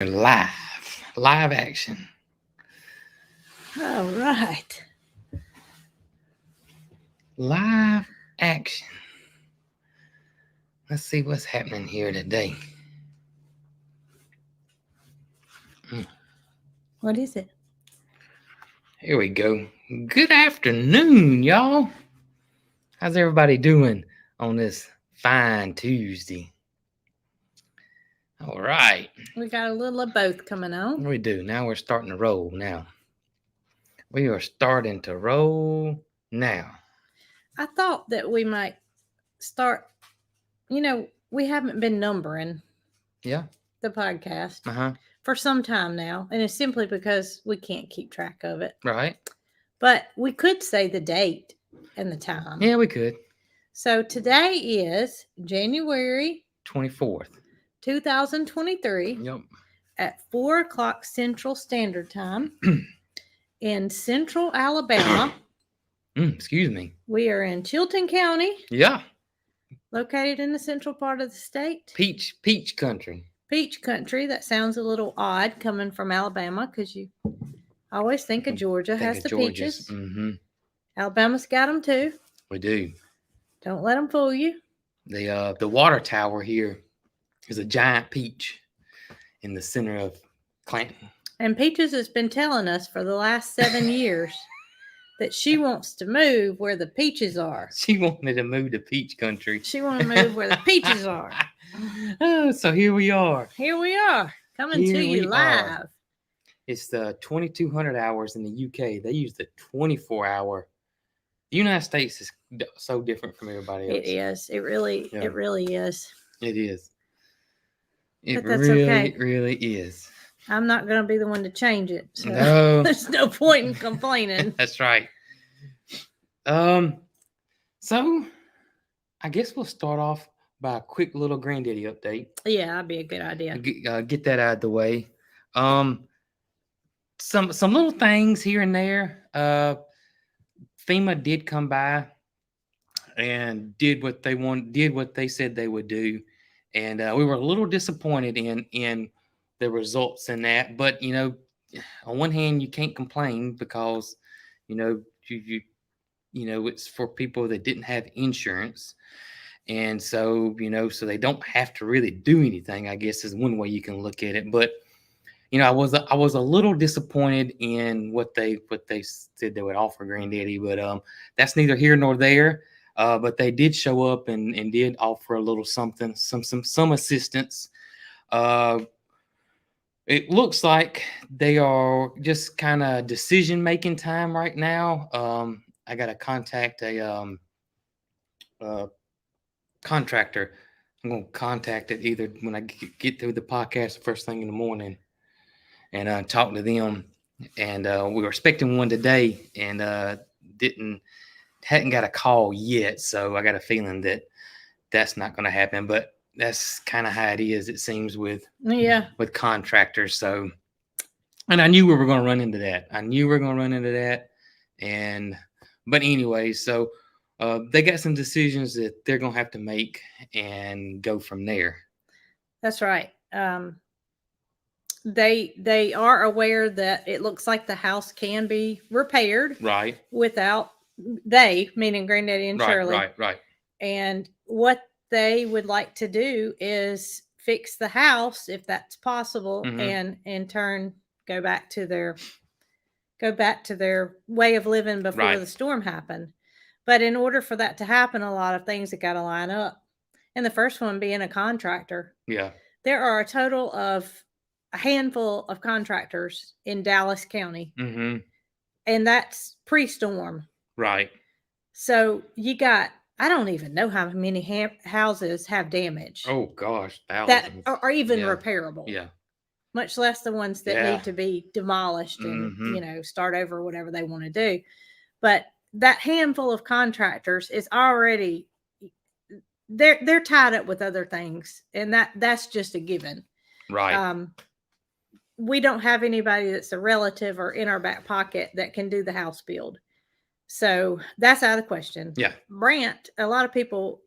Live action. All right. Live action. Let's see what's happening here today. Mm, What is it? Here we go. Good afternoon, y'all. How's everybody doing on this fine Tuesday? All right. We got a little of both coming on. We do. Now we're starting to roll now. We are starting to roll now. I thought that we might start, we haven't been numbering Yeah. the podcast Uh-huh. for some time now, and it's simply because we can't keep track of it. Right. But we could say the date and the time. Yeah, we could. So today is January 24th. 2023 Yep. at 4 o'clock Central Standard Time in Central Alabama. Excuse me. We are in Chilton County, Yeah. located in the central part of the state. Peach country. Peach country. That sounds a little odd coming from Alabama because you always think of Georgia has the peaches. Mm-hmm. Alabama's got them too. We do. Don't let them fool you. The water tower here is a giant peach in the center of Clanton. And Peaches has been telling us for the last 7 years that she wants to move where the peaches are. She wanted to move to peach country. She wanted to move where the peaches are. Oh, so here we are. Here we are, coming Here to you we live. are. It's the 2200 hours in the UK. They use the 24-hour. The United States is so different from everybody else. It is. It really is. It is. It But that's okay. really is. I'm not going to be the one to change it. So No. there's no point in complaining. That's right. So I guess we'll start off by a quick little granddaddy update. Yeah, that'd be a good idea. Get that out of the way. Some little things here and there. FEMA did come by and did what they said they would do, and we were a little disappointed in the results in that. But on one hand, you can't complain because you it's for people that didn't have insurance, and so so they don't have to really do anything, I guess, is one way you can look at it. But I was a little disappointed in what they said they would offer Granddaddy, but that's neither here nor there. But they did show up and did offer a little something, some assistance. It looks like they are just kind of decision-making time right now. I got to contact a contractor. I'm going to contact it either when I get through the podcast first thing in the morning and talk to them. And we were expecting one today and hadn't got a call yet. So I got a feeling that that's not going to happen. But that's kind of how it is, it seems, with contractors. So, and I knew we were going to run into that. But anyway, so they got some decisions that they're going to have to make and go from there. That's right. They are aware that it looks like the house can be repaired. Right. Without meaning Granddaddy and Shirley. Right. And what they would like to do is fix the house if that's possible, mm-hmm. and in turn go back to their way of living before the storm happened. But in order for that to happen, a lot of things have got to line up. And the first one being a contractor. Yeah. There are a total of a handful of contractors in Dallas County. Mm-hmm. And that's pre-storm. Right. So you got, I don't even know how many houses have damage. Oh, gosh. Thousands. That are even repairable. Yeah. Much less the ones that need to be demolished and, mm-hmm. Start over, whatever they want to do. But that handful of contractors is already, they're tied up with other things. And that's just a given. Right. We don't have anybody that's a relative or in our back pocket that can do the house build. So that's out of the question. Yeah. Brant, a lot of people,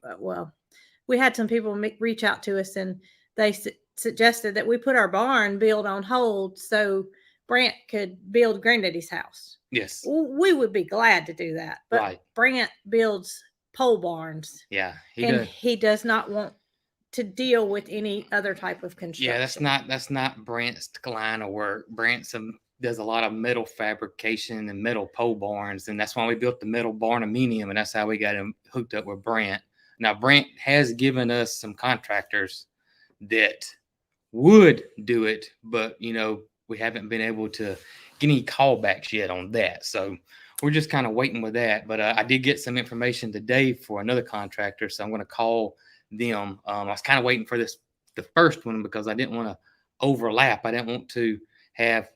we had some people reach out to us and they suggested that we put our barn build on hold so Brant could build Granddaddy's house. Yes. We would be glad to do that. But Right. Brant builds pole barns. Yeah. And he does not want to deal with any other type of construction. Yeah, that's not Brant's line of work. Brant's does a lot of metal fabrication and metal pole barns, and that's why we built the metal barnuminium, and that's how we got him hooked up with Brant. Now, Brant has given us some contractors that would do it, but we haven't been able to get any callbacks yet on that. So we're just kind of waiting with that. But I did get some information today for another contractor, so I'm going to call them. I was kind of waiting for the first one because I didn't want to overlap. I didn't want to have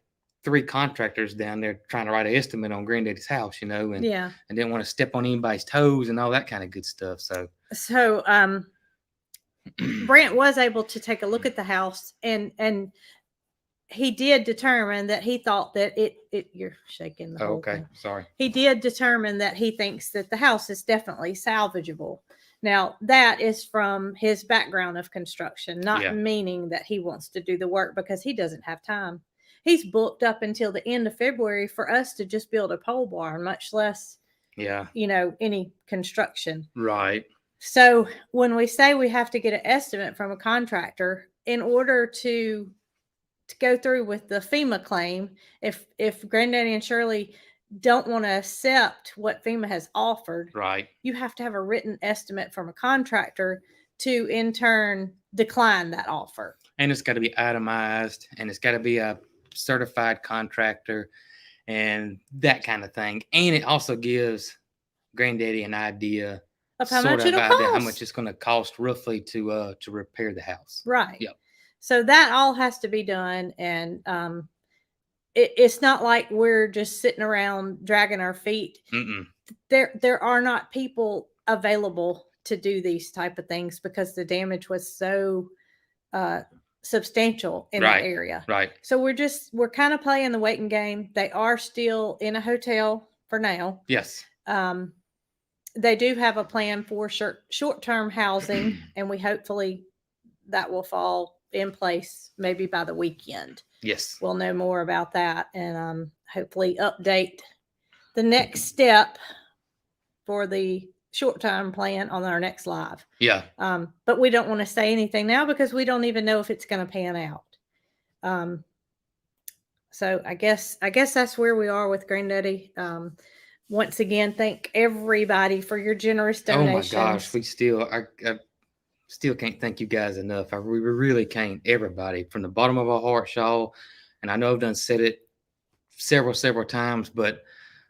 3 contractors down there trying to write an estimate on Granddaddy's house, and I didn't want to step on anybody's toes and all that kind of good stuff. So Brant was able to take a look at the house, and he did determine that he thought that you're shaking the whole thing. Sorry. He did determine that he thinks that the house is definitely salvageable. Now, that is from his background of construction, not meaning that he wants to do the work because he doesn't have time. He's booked up until the end of February for us to just build a pole barn, much less, any construction. Right. So when we say we have to get an estimate from a contractor in order to go through with the FEMA claim, if Granddaddy and Shirley don't want to accept what FEMA has offered, right, you have to have a written estimate from a contractor to in turn decline that offer. And it's got to be itemized, and it's got to be a certified contractor and that kind of thing. And it also gives Granddaddy an idea of how much it'll cost. How much it's going to cost roughly to repair the house. Right. Yep. So that all has to be done, and it's not like we're just sitting around dragging our feet. Mm-mm. There are not people available to do these type of things because the damage was so substantial in that area. Right. So we're kind of playing the waiting game. They are still in a hotel for now. Yes. They do have a plan for short-term housing, and we hopefully that will fall in place maybe by the weekend. Yes. We'll know more about that, and hopefully update the next step for the short-term plan on our next live. Yeah. But we don't want to say anything now because we don't even know if it's going to pan out. So I guess that's where we are with Granddaddy. Once again, thank everybody for your generous donations. Oh my gosh, I still can't thank you guys enough. We really can't. Everybody, from the bottom of our heart, y'all. And I know I've done said it several times, but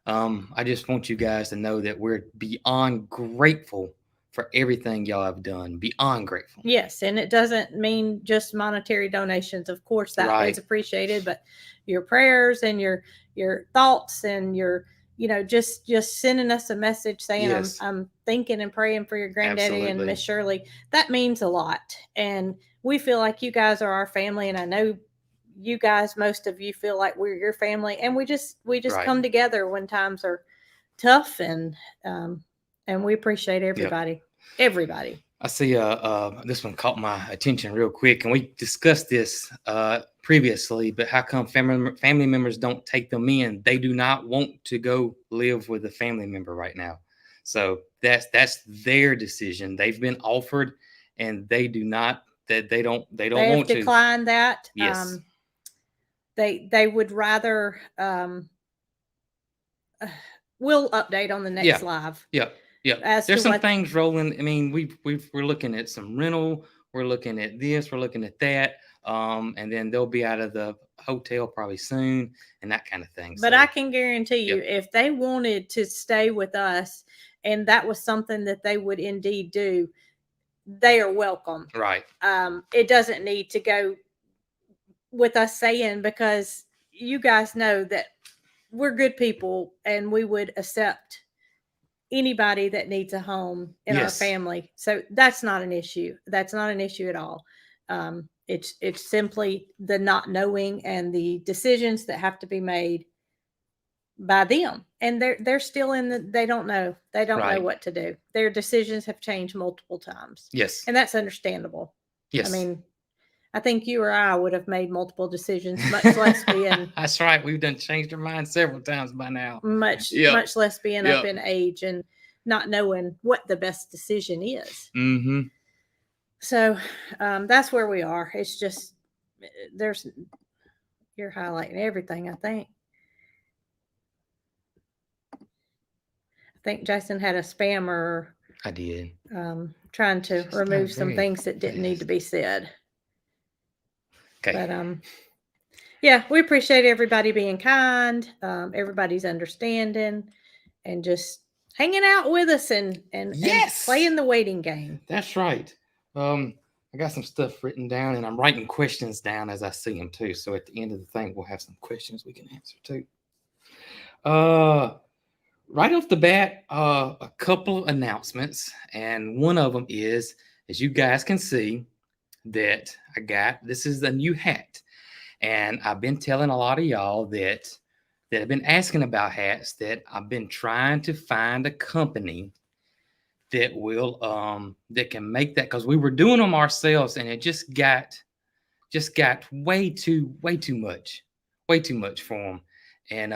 I just want you guys to know that we're beyond grateful for everything y'all have done. Beyond grateful. Yes, and it doesn't mean just monetary donations. Of course, that is appreciated, but your prayers and your thoughts and your just sending us a message saying I'm thinking and praying for your Granddaddy and Miss Shirley. That means a lot, and we feel like you guys are our family, and I know you guys, most of you, feel like we're your family, and we just come together when times are tough, and we appreciate everybody. Yep. Everybody. I see this one caught my attention real quick, and we discussed this previously, but how come family members don't take them in? They do not want to go live with a family member right now. So that's their decision. They've been offered, and they do not. That they don't want to decline that. Yes. They would rather. We'll update on the next live. Yeah. Yeah, there's some things rolling. I mean, we're looking at some rental. We're looking at this. We're looking at that. And then they'll be out of the hotel probably soon, and that kind of thing. But I can guarantee you, if they wanted to stay with us, and that was something that they would indeed do, they are welcome. Right. It doesn't need to go with us saying, because you guys know that we're good people, and we would accept anybody that needs a home in our family. So that's not an issue. That's not an issue at all. It's simply the not knowing and the decisions that have to be made by them. And they're still they don't know. They don't know what to do. Their decisions have changed multiple times. Yes. And that's understandable. Yes. I mean, I think you or I would have made multiple decisions, much less being That's right. We've done changed our mind several times by now. much less being up in age and not knowing what the best decision is. Mm-hmm. So that's where we are. It's just you're highlighting everything, I think. I think Jason had a spammer. I did. Trying to remove some things that didn't need to be said. Okay. But yeah, we appreciate everybody being kind, everybody's understanding, and just hanging out with us and playing the waiting game. That's right. I got some stuff written down, and I'm writing questions down as I see them too. So at the end of the thing, we'll have some questions we can answer too. Right off the bat, a couple of announcements, and one of them is, as you guys can see, that this is a new hat, and I've been telling a lot of y'all that have been asking about hats, that I've been trying to find a company that will that can make that, because we were doing them ourselves, and it just got way too much for them, and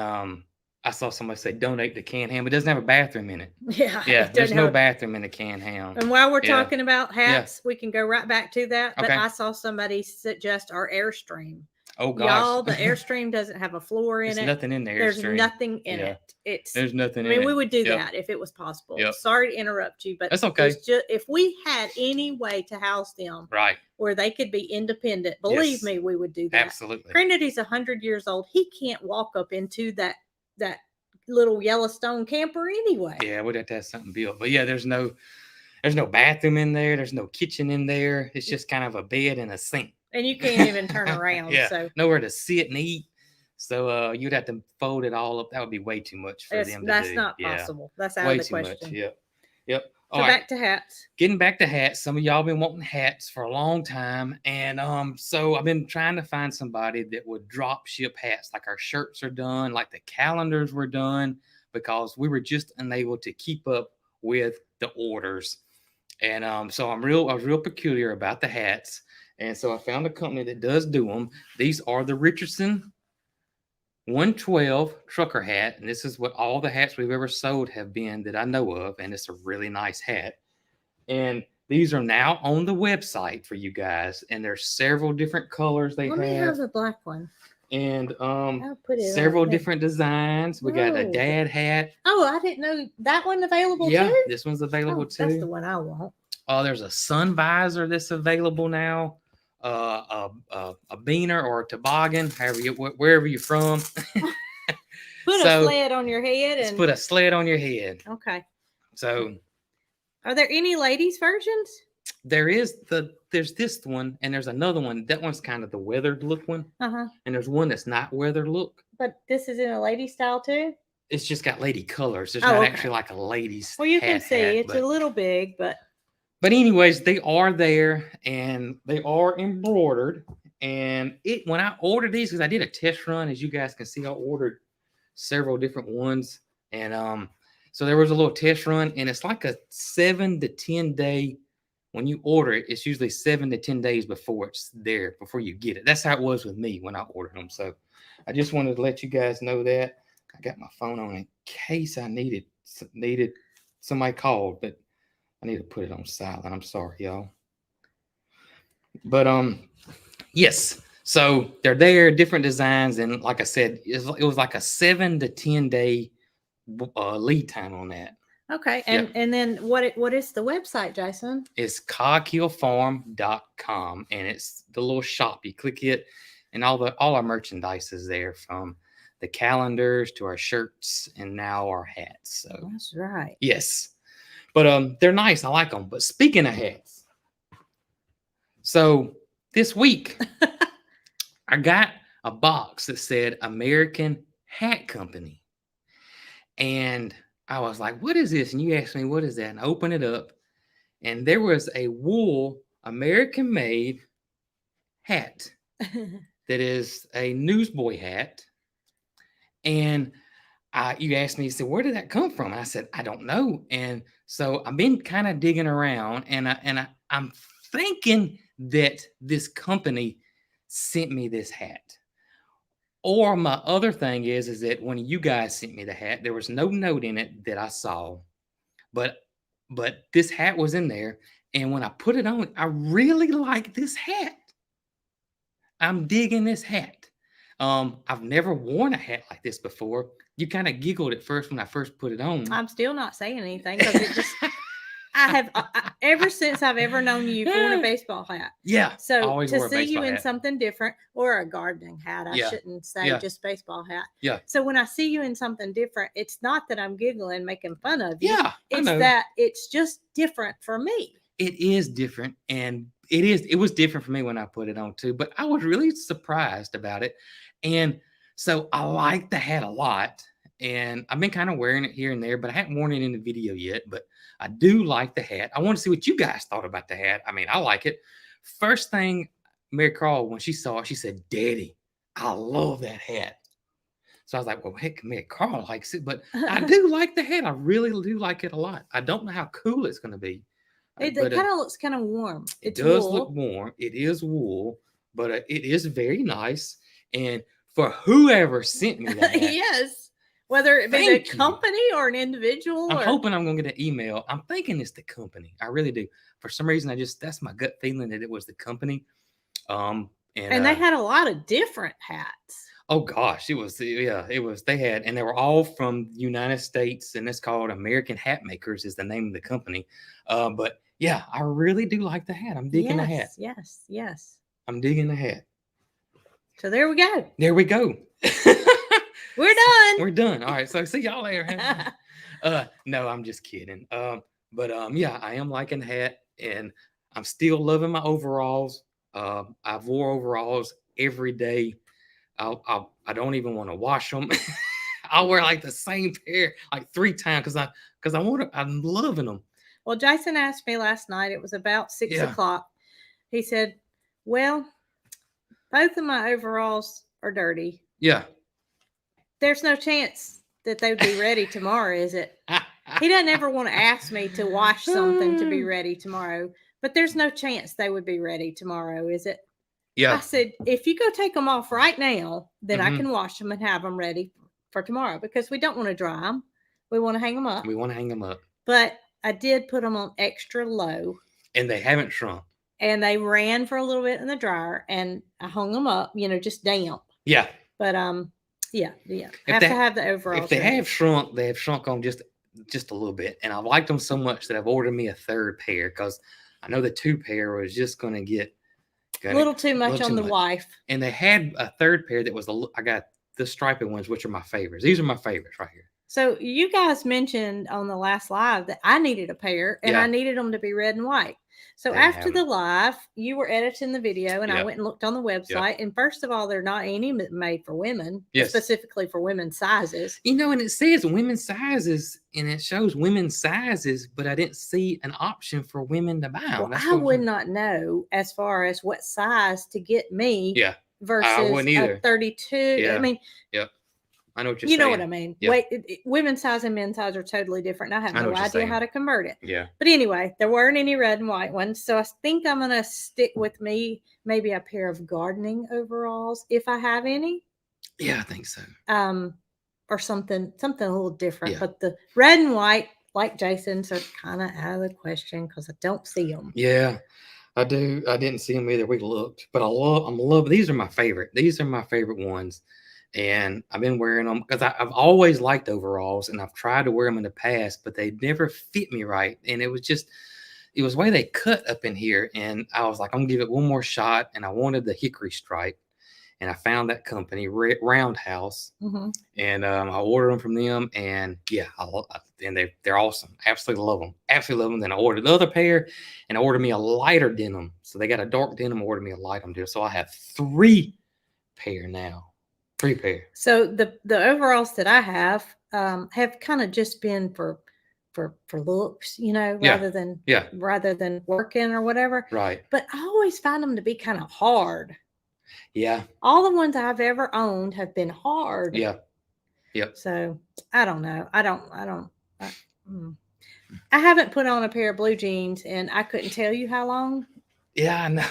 I saw somebody say donate to Can Ham. It doesn't have a bathroom in it. Yeah. There's no bathroom in the Can Ham. And while we're talking about hats, we can go right back to that. But I saw somebody suggest our Airstream. Oh gosh, y'all, the Airstream doesn't have a floor in it. There's nothing in there. There's nothing in it. There's nothing. I mean, we would do that if it was possible. Sorry to interrupt you, but that's okay. If we had any way to house them, right, where they could be independent, believe me, we would do that. Absolutely. Trinity's 100 years old. He can't walk up into that little Yellowstone camper anyway. Yeah, we'd have to have something built. But yeah, there's no bathroom in there. There's no kitchen in there. It's just kind of a bed and a sink. And you can't even turn around. So nowhere to sit and eat. So you'd have to fold it all up. That would be way too much for them to do. That's not possible. That's out of the question. Way too much. Yep. So back to hats. Getting back to hats. Some of y'all been wanting hats for a long time. And so I've been trying to find somebody that would drop ship hats. Like our shirts are done, like the calendars were done, because we were just unable to keep up with the orders. And so I was real peculiar about the hats. And so I found a company that does do them. These are the Richardson 112 trucker hat, and this is what all the hats we've ever sold have been that I know of, and it's a really nice hat. And these are now on the website for you guys, and there's several different colors they have. Let me have the black one. And several different designs. We got a dad hat. Oh, I didn't know that one available too. Yeah, this one's available too. That's the one I want. There's a sun visor that's available now. A beaner or a toboggan, wherever you're from. Put a sled on your head and put a sled on your head. Okay. So, are there any ladies versions? There's this one, and there's another one. That one's kind of the weathered look one. And there's one that's not weathered look. But this is in a lady style too? It's just got lady colors. There's not actually like a lady's. Well, you can see it's a little big, But anyways, they are there, and they are embroidered. And when I ordered these, because I did a test run, as you guys can see, I ordered several different ones. And so there was a little test run, and it's like a 7 to 10 day. When you order it, it's usually 7 to 10 days before it's there, before you get it. That's how it was with me when I ordered them. So I just wanted to let you guys know that. I got my phone on in case I needed somebody called, but I need to put it on silent. I'm sorry, y'all. But yes. So they're there, different designs, and like I said, it was like a 7 to 10 day lead time on that. Okay, and then what is the website, Jason? It's cogheelfarm.com, and it's the little shop. You click it, and all our merchandise is there, from the calendars to our shirts and now our hats. So that's right. Yes. But they're nice. I like them. But speaking of hats, so this week I got a box that said American Hat Company. And I was like, what is this? And you asked me, what is that? And I opened it up, and there was a wool American-made hat that is a newsboy hat. And you asked me, you said, where did that come from? And I said, I don't know. And so I've been kind of digging around, and I'm thinking that this company sent me this hat. Or my other thing is that when you guys sent me the hat, there was no note in it that I saw, but this hat was in there, and when I put it on, I really like this hat. I'm digging this hat. I've never worn a hat like this before. You kind of giggled at first when I first put it on. I'm still not saying anything because it just. Ever since I've ever known you, you've worn a baseball hat. Yeah. So to see you in something different, or a gardening hat, I shouldn't say just baseball hat. Yeah. So when I see you in something different, it's not that I'm giggling, making fun of you. Yeah. It's that it's just different for me. It is different, and it was different for me when I put it on too, but I was really surprised about it. And so I like the hat a lot, and I've been kind of wearing it here and there, but I haven't worn it in the video yet. But I do like the hat. I want to see what you guys thought about the hat. I mean, I like it. First thing, Mary Carl, when she saw it, she said, "Daddy, I love that hat." So I was like, "Well, heck, Mary Carl likes it, but I do like the hat. I really do like it a lot. I don't know how cool it's going to be." It kind of looks kind of warm. It does look warm. It is wool, but it is very nice. And for whoever sent me that, yes, whether it be a company or an individual, I'm hoping I'm going to get an email. I'm thinking it's the company. I really do. For some reason, that's my gut feeling that it was the company. And they had a lot of different hats. Oh gosh, it was. They had, and they were all from the United States, and it's called American Hat Makers is the name of the company. But yeah, I really do like the hat. I'm digging the hat. Yes. I'm digging the hat. So there we go. We're done. We're done. All right. So see y'all later. No, I'm just kidding. But yeah, I am liking the hat, and I'm still loving my overalls. I've wore overalls every day. I don't even want to wash them. I'll wear like the same pair like 3 times because I'm loving them. Well, Jason asked me last night. It was about 6 o'clock. He said, "Well, both of my overalls are dirty. Yeah. There's no chance that they would be ready tomorrow, is it?" He doesn't ever want to ask me to wash something to be ready tomorrow, but there's no chance they would be ready tomorrow, is it? Yeah. I said, if you go take them off right now, then I can wash them and have them ready for tomorrow, because we don't want to dry them. We want to hang them up. But I did put them on extra low. And they haven't shrunk. And they ran for a little bit in the dryer, and I hung them up, just damp. Yeah. But yeah. Have to have the overalls. If they have shrunk on just a little bit. And I liked them so much that I've ordered me a 3rd pair, because I know the 2 pair was just going to get a little too much on the wife. And they had a 3rd pair that was I got the striped ones, which are my favorites. These are my favorites right here. So you guys mentioned on the last live that I needed a pair, and I needed them to be red and white. So after the live, you were editing the video, and I went and looked on the website. And first of all, they're not any made for women, specifically for women's sizes. And it says women's sizes, and it shows women's sizes, but I didn't see an option for women to buy them. Well, I would not know as far as what size to get me. Yeah. Versus a 32. Yeah. I mean, I know what you're saying. You know what I mean? Yeah. Wait, women's size and men's size are totally different. I have no idea how to convert it. Yeah. But anyway, there weren't any red and white ones. So I think I'm going to stick with maybe a pair of gardening overalls if I have any. Yeah, I think so. Or something a little different. Yeah. But the red and white, like Jason's, are kind of out of the question because I don't see them. Yeah. I do. I didn't see them either. We looked, but I'm loving. These are my favorite. These are my favorite ones. And I've been wearing them because I've always liked overalls, and I've tried to wear them in the past, but they never fit me right. And it was the way they cut up in here. And I was like, I'm gonna give it one more shot. And I wanted the hickory stripe, and I found that company, Roundhouse, and I ordered them from them. And yeah, and they're awesome. Absolutely love them. Then I ordered the other pair, and I ordered me a lighter denim. So they got a dark denim, ordered me a light denim. So I have 3 pair now. 3 pair. So the overalls that I have kind of just been for looks, rather than working or whatever. Right. But I always find them to be kind of hard. Yeah. All the ones I've ever owned have been hard. Yeah. Yep. So I don't know. I haven't put on a pair of blue jeans, and I couldn't tell you how long. Yeah, I know.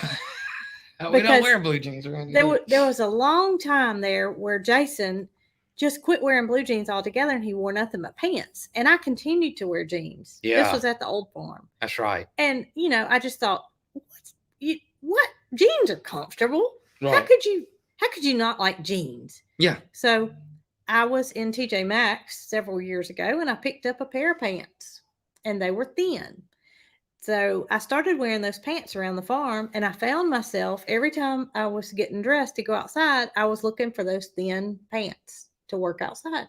We don't Because wear blue jeans around there, here. there was a long time there where Jason just quit wearing blue jeans altogether and he wore nothing but pants. And I continued to wear jeans. This Yeah. was at the old farm. That's right. And, you know, I just thought, what? Jeans are comfortable. How Right. could you not like jeans? Yeah. So I was in TJ Maxx several years ago and I picked up a pair of pants and they were thin. So I started wearing those pants around the farm and I found myself every time I was getting dressed to go outside, I was looking for those thin pants to work outside.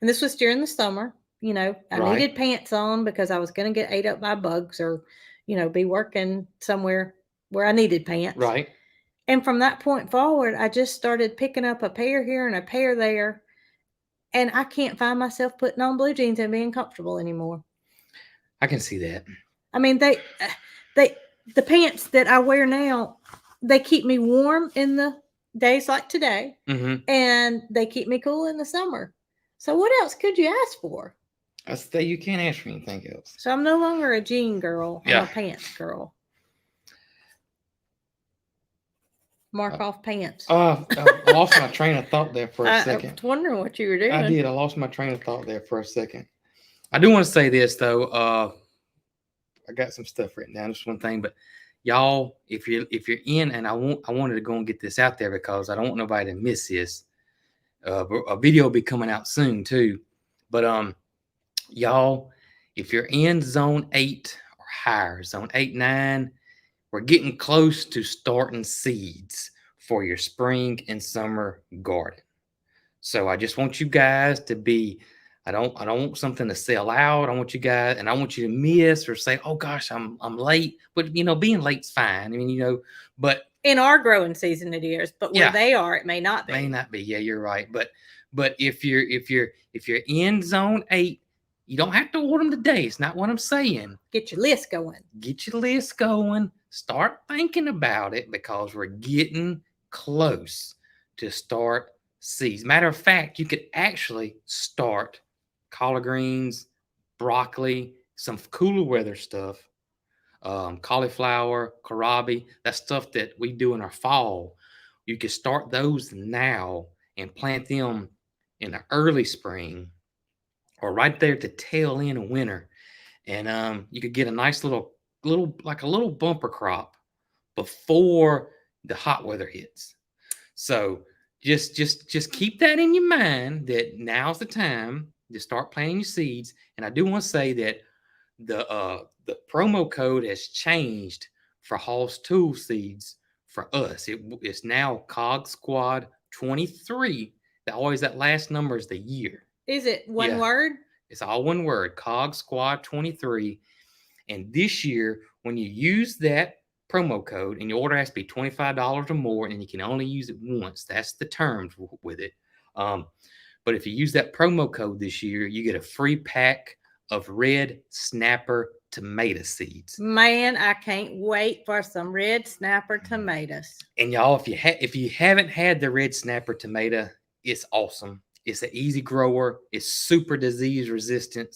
And this was during the summer. You know, I Right. needed pants on because I was going to get ate up by bugs or, you know, be working somewhere where I needed pants. Right. And from that point forward, I just started picking up a pair here and a pair there. And I can't find myself putting on blue jeans and being comfortable anymore. I can see that. I mean, the pants that I wear now, they keep me warm in the days like today, and they keep me cool in the summer. So what else could you ask for? I say you can't ask for anything else. So I'm no longer a jean girl. I'm a pants girl. Mark off pants. I lost my train of thought there for a second. I was wondering what you were doing. I did. I lost my train of thought there for a second. I do want to say this though. I got some stuff written down. Just one thing, but y'all, if you're in, and I wanted to go and get this out there because I don't want nobody to miss this. A video will be coming out soon too. But y'all, if you're in zone 8 or higher, zone 8, 9, we're getting close to starting seeds for your spring and summer garden. So I just want you guys to be. I don't want something to sell out. I want you guys, and I want you to miss or say, "Oh gosh, I'm late." But you know, being late's fine. I mean, you know, but in our growing season it is, but where they are, it may not be. May not be. Yeah, you're right. But if you're in zone 8, you don't have to order them today. It's not what I'm saying. Get your list going. Get your list going. Start thinking about it because we're getting close to start seeds. Matter of fact, you could actually start collard greens, broccoli, some cooler weather stuff, cauliflower, kohlrabi, that stuff that we do in our fall. You can start those now and plant them in the early spring or right there at the tail end of winter. And you could get a nice little like a little bumper crop before the hot weather hits. So just keep that in your mind that now's the time to start planting your seeds. And I do want to say that the promo code has changed for Hall's Tool Seeds for us. It's now COG Squad 23. That last number is the year. Is it one word? It's all one word, COG Squad 23. And this year, when you use that promo code and your order has to be $25 or more, and you can only use it once, that's the terms with it. But if you use that promo code this year, you get a free pack of red snapper tomato seeds. Man, I can't wait for some red snapper tomatoes. And y'all, if you haven't had the red snapper tomato, it's awesome. It's an easy grower. It's super disease resistant,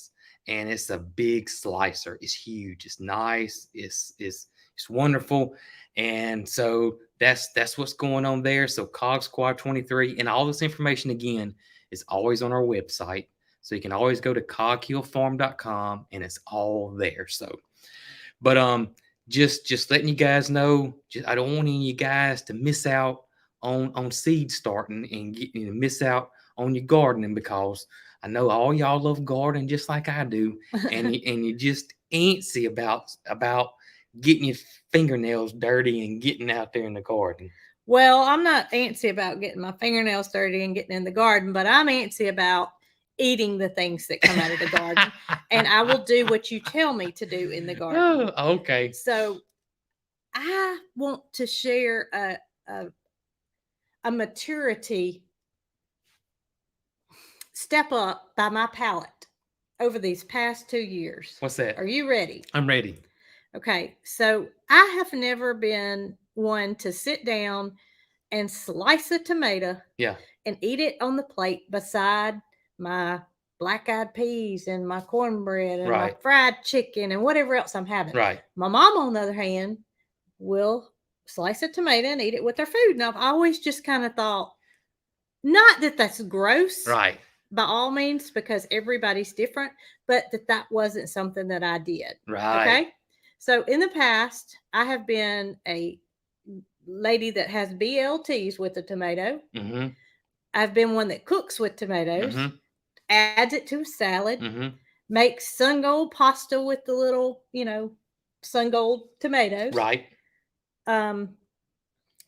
and it's a big slicer. It's huge. It's nice. It's wonderful. And so that's what's going on there. So COG Squad 23, and all this information again is always on our website. So you can always go to coghillfarm.com and it's all there. So, but just letting you guys know, I don't want any of you guys to miss out on seed starting and miss out on your gardening, because I know all y'all love gardening just like I do, and you just antsy about getting your fingernails dirty and getting out there in the garden. Well, I'm not antsy about getting my fingernails dirty and getting in the garden, but I'm antsy about eating the things that come out of the garden. And I will do what you tell me to do in the garden. Oh, okay. So I want to share a maturity step up by my palate over these past 2 years. What's that? Are you ready? I'm ready. Okay. So I have never been one to sit down and slice a tomato and eat it on the plate beside my black-eyed peas and my cornbread and my fried chicken and whatever else I'm having. Right. My mom, on the other hand, will slice a tomato and eat it with their food. And I've always just kind of thought, not that that's gross Right. by all means, because everybody's different, but that wasn't something that I did. Right. Okay. So in the past, I have been a lady that has BLTs with a tomato. Mm-hmm. I've been one that cooks with tomatoes, Mm-hmm. adds it to a salad, Mm-hmm. makes sun gold pasta with the little, sun gold tomatoes. Right.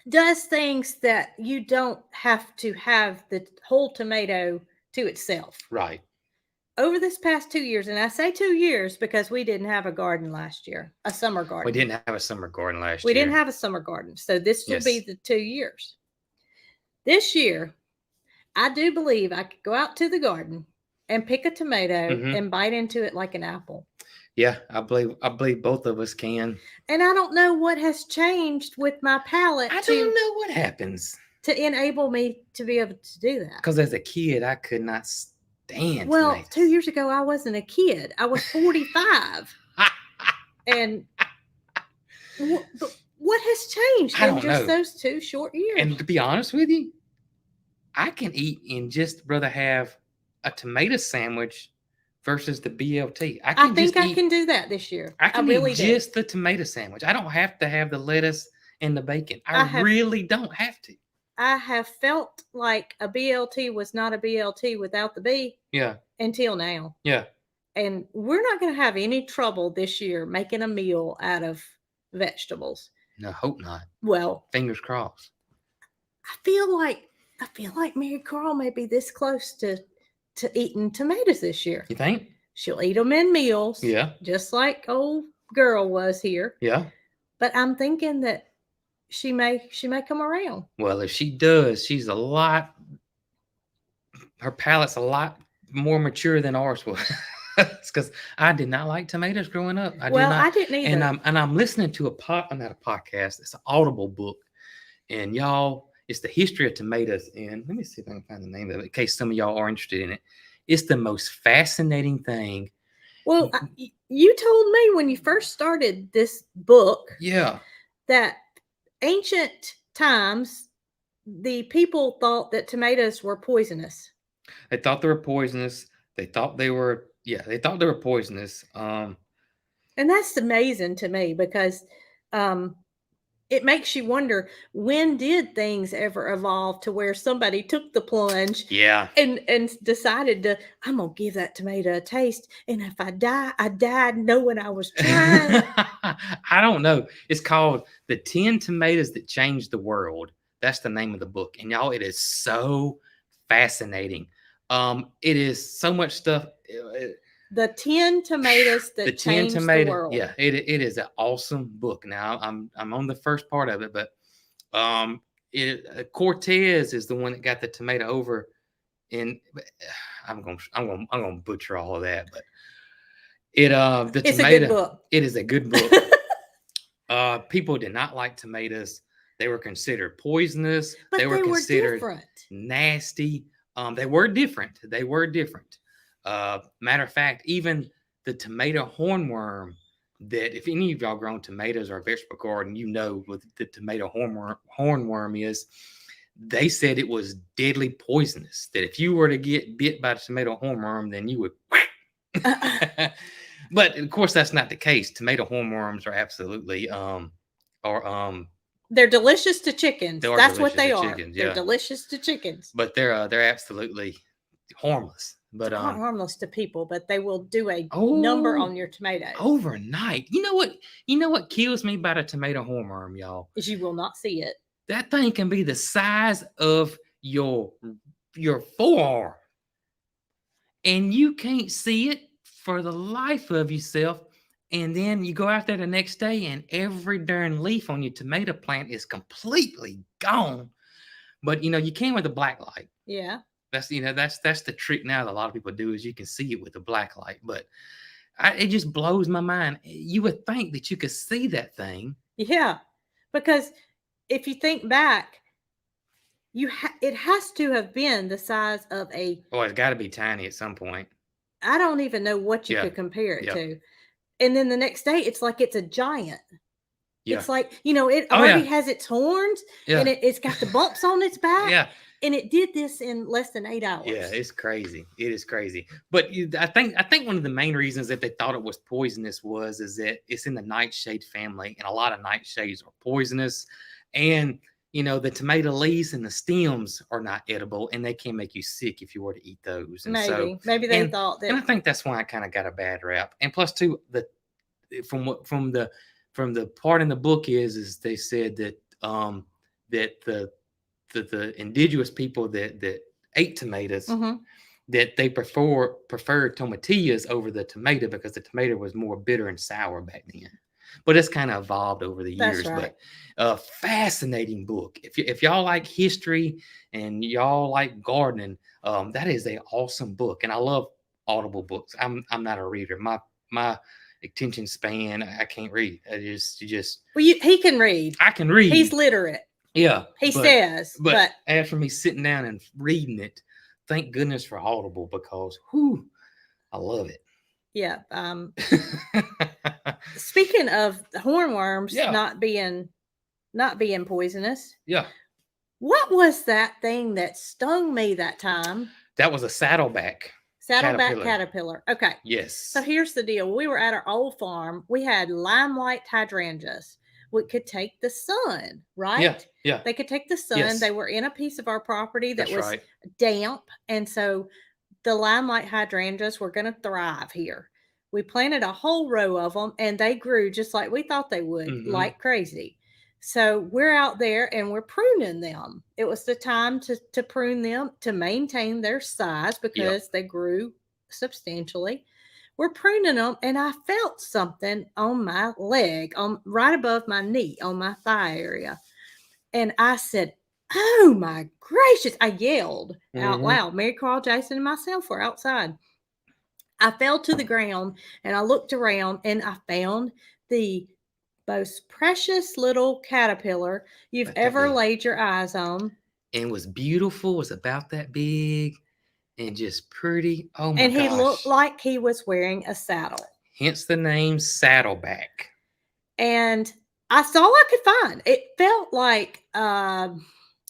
Does things that you don't have to have the whole tomato to itself. Right. Over this past 2 years, and I say 2 years because we didn't have a garden last year, a summer garden. We didn't have a summer garden last year. We didn't have a summer garden. So this will be the 2 years. This year, I do believe I could go out to the garden and pick a tomato and bite into it like an apple. Yeah, I believe both of us can. And I don't know what has changed with my palate. I don't know what happens to enable me to be able to do that. Because as a kid, I could not stand. Well, tomatoes. 2 years ago, I wasn't a kid. I was 45. And what has changed in just those 2 short years? And to be honest with you, I can eat and just rather have a tomato sandwich versus the BLT. I think I can do that this year. I can eat just the tomato sandwich. I don't have to have the lettuce and the bacon. I really don't have to. I have felt like a BLT was not a BLT without the B. Yeah. Until now. Yeah. And we're not going to have any trouble this year making a meal out of vegetables. No, hope not. Well, fingers crossed. I feel like Mary Carl may be this close to eating tomatoes this year. You think? She'll eat them in meals. Yeah. Just like old girl was here. Yeah. But I'm thinking that she may come around. Well, if she does, her palate's a lot more mature than ours was. Because I did not like tomatoes growing up. I didn't either. And I'm listening to not a podcast. It's an Audible book, and y'all, it's the history of tomatoes. And let me see if I can find the name of it in case some of y'all are interested in it. It's the most fascinating thing. Well, you told me when you first started this book, that ancient times the people thought that tomatoes were poisonous. They thought they were poisonous. They thought they were poisonous. And that's amazing to me because it makes you wonder, when did things ever evolve to where somebody took the plunge and decided I'm going to give that tomato a taste. And if I die, I died knowing I was trying. I don't know. It's called The 10 Tomatoes That Changed the World. That's the name of the book. And y'all, it is so fascinating. It is so much stuff. The 10 tomatoes that changed the world. Yeah, it is an awesome book. Now I'm on the first part of it, but Cortez is the one that got the tomato over. And I'm gonna butcher all of that, but it's a good book. It is a good book. People did not like tomatoes. They were considered poisonous. But they were considered different. Nasty. They were different. Matter of fact, even the tomato hornworm, that if any of y'all grown tomatoes or a vegetable garden, you know what the tomato hornworm is. They said it was deadly poisonous, that if you were to get bit by the tomato hornworm, then you would. But of course, that's not the case. Tomato hornworms are absolutely they're delicious to chickens. That's what they are. Chickens, they're delicious to chickens. But they're absolutely harmless. But not harmless to people, but they will do a number on your tomatoes overnight. You know what kills me about a tomato hornworm, y'all? Is you will not see it. That thing can be the size of your forearm, and you can't see it for the life of yourself. And then you go out there the next day, and every darn leaf on your tomato plant is completely gone. But you can with a black light. Yeah. That's the trick now that a lot of people do, is you can see it with a black light. But it just blows my mind. You would think that you could see that thing. Yeah, because if you think back, it has to have been the size of a. Oh, it's got to be tiny at some point. I don't even know what you could compare it to. And then the next day, it's like it's a giant. Yeah. It's like, it Oh, already yeah. has its horns Yeah. and it's got the bumps on its back. Yeah. And it did this in less than 8 hours. Yeah, it's crazy. It is crazy. But I think one of the main reasons that they thought it was poisonous is that it's in the nightshade family, and a lot of nightshades are poisonous. And the tomato leaves and the stems are not edible, and they can make you sick if you were to eat those. And Maybe they thought that. And I think that's why I kind of got a bad rap. And plus, too, from the part in the book is they said that that the indigenous people that ate tomatoes, that they preferred tomatillas over the tomato because the tomato was more bitter and sour back then. But it's kind of evolved over the years. That's right. But fascinating book. If y'all like history and y'all like gardening, that is an awesome book. And I love Audible books. I'm not a reader. My attention span, I can't read. Well, he can read. I can read. He's literate. Yeah, he says. But after me sitting down and reading it, thank goodness for Audible, because I love it. Yeah. Speaking of hornworms not being poisonous. Yeah. What was that thing that stung me that time? That was a saddleback caterpillar. Okay. Yes. So here's the deal. We were at our old farm. We had limelight hydrangeas. We could take the sun, right? Yeah. They could take the sun. Yes. They were in a piece of our property that was right. damp. And so the limelight hydrangeas were going to thrive here. We planted a whole row of them and they grew just like we thought they would, like crazy. So we're out there and we're pruning them. It was the time to prune them to maintain their size because they grew substantially. We're pruning them and I felt something on my leg, right above my knee, on my thigh area. And I said, "Oh my gracious." I yelled out loud. Mary Carl, Jason, and myself were outside. I fell to the ground and I looked around and I found the most precious little caterpillar you've ever laid your eyes on. And was beautiful, was about that big and just pretty. Oh my gosh. And he looked like he was wearing a saddle. Hence the name Saddleback. And that's all I could find. It felt like a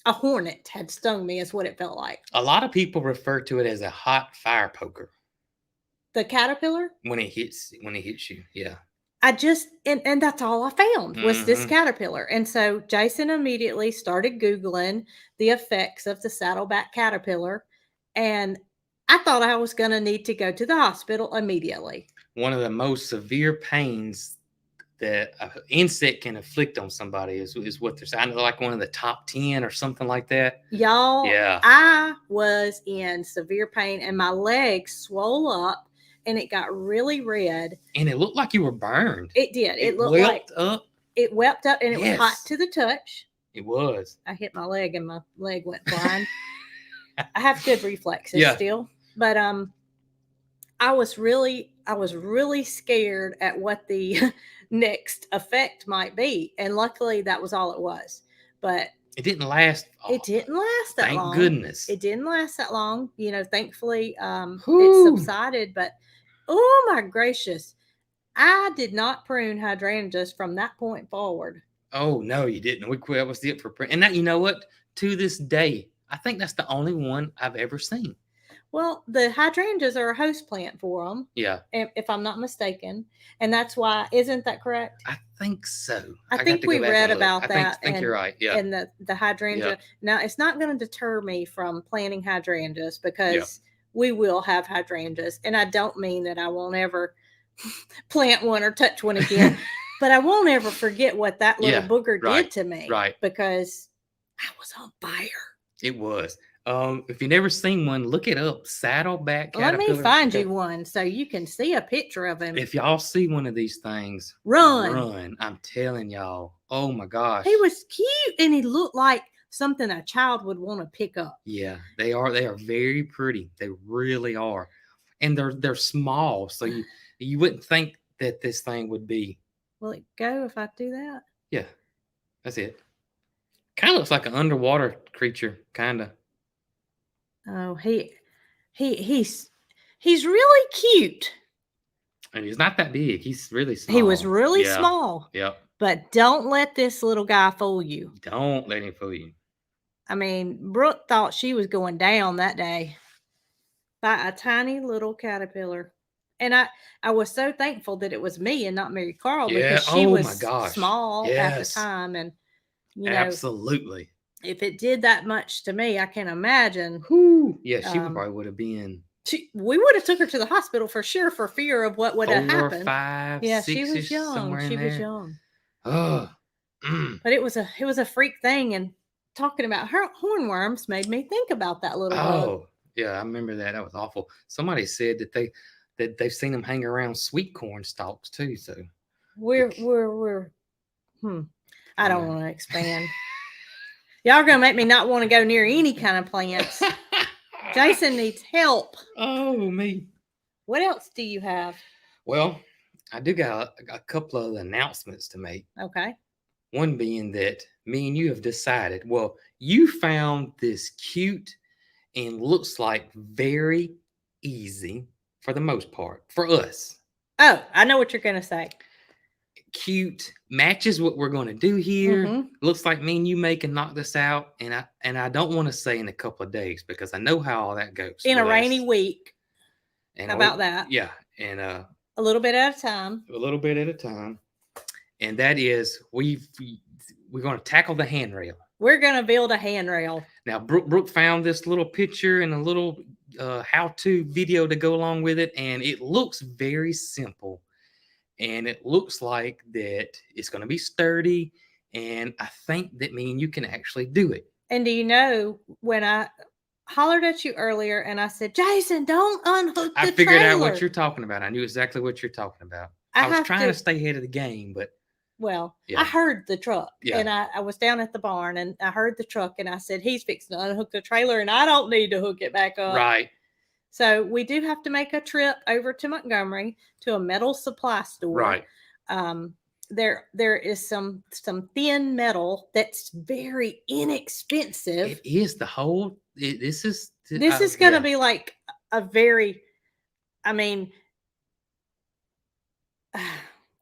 hornet had stung me, is what it felt like. A lot of people refer to it as a hot fire poker. The caterpillar? When it hits you, yeah. I just, and that's all I found was this caterpillar. And so Jason immediately started Googling the effects of the saddleback caterpillar. And I thought I was going to need to go to the hospital immediately. One of the most severe pains that an insect can inflict on somebody is what they're saying. Like one of the top 10 or something like that. Y'all, yeah. I was in severe pain and my legs swole up and it got really red. And it looked like you were burned. It did. It looked like up. It wept up and it was hot to the touch. It was. I hit my leg and my leg went blind. I have good reflexes still. But I was really scared at what the next effect might be. And luckily that was all it was. But it didn't last. It didn't last that long. Thank goodness. It didn't last that long. Thankfully it subsided. But oh my gracious, I did not prune hydrangeas from that point forward. Oh no, you didn't. That was it for prune. And that, you know what? To this day, I think that's the only one I've ever seen. Well, the hydrangeas are a host plant for them. Yeah. If I'm not mistaken. And that's why, isn't that correct? I think so. I think we read about that. I think you're right. Yeah. And the hydrangea. Yeah. Now, it's not going to deter me from planting hydrangeas because we will have hydrangeas. And I don't mean that I won't ever plant one or touch one again. But I won't ever forget what that little booger did to me. Right. Because I was on fire. It was. If you've never seen one, look it up. Saddleback caterpillar. Let me find you one so you can see a picture of him. If y'all see one of these things, run. I'm telling y'all. Oh my gosh. He was cute and he looked like something a child would want to pick up. Yeah, they are. They are very pretty. They really are. And they're small, so you wouldn't think that this thing would be. Will it go if I do that? Yeah. That's it. Kind of looks like an underwater creature, kind of. Oh, he's really cute. And he's not that big. He's really small. He was really small. Yep. But don't let this little guy fool you. Don't let him fool you. I mean, Brooke thought she was going down that day by a tiny little caterpillar. And I was so thankful that it was me and not Mary Carl Yeah. because she Oh was my gosh. small at the Yes. time. And, you know, Absolutely. if it did that much to me, I can imagine. Whew. Yeah, she Um, probably would have been we would have took her to the hospital for sure for fear of what would have 4 or happened. 5, Yeah, she 6 was young. somewhere in She was there. young. Oh. But it was a freak thing. And talking about her hornworms made me think about that little bug. Oh, yeah, I remember that. That was awful. Somebody said that they've seen them hang around sweet corn stalks too. So We're I don't want to expand. Y'all are gonna make me not want to go near any kind of plants. Jason needs help. Oh, me. What else do you have? Well, I do got a couple of announcements to make. Okay. One being that me and you have decided, well, you found this cute and looks like very easy for the most part for us. Oh, I know what you're gonna say. Cute, matches what we're going to do here. Mhm. Looks like me and you may can knock this out. And I don't want to say in a couple of days because I know how all that goes. In a with rainy us. week. And How about that? Yeah. And A little bit at a time. a little bit at a time. And that is we're going to tackle the handrail. We're gonna build a handrail. Now, Brooke found this little picture and a little how-to video to go along with it, and it looks very simple. And it looks like that it's going to be sturdy, and I think that me and you can actually do it. And do you know when I hollered at you earlier and I said, Jason, don't unhook the I figured out trailer. what you're talking about. I knew exactly what you're talking about. I was trying to stay ahead of the game, but well, yeah. I heard the truck. Yeah. And I was down at the barn and I heard the truck and I said, he's fixing to unhook the trailer and I don't need to hook it back up. right. So we do have to make a trip over to Montgomery to a metal supply store. Right. There is some thin metal that's very inexpensive. It is the whole. This is going to be like a very. I mean,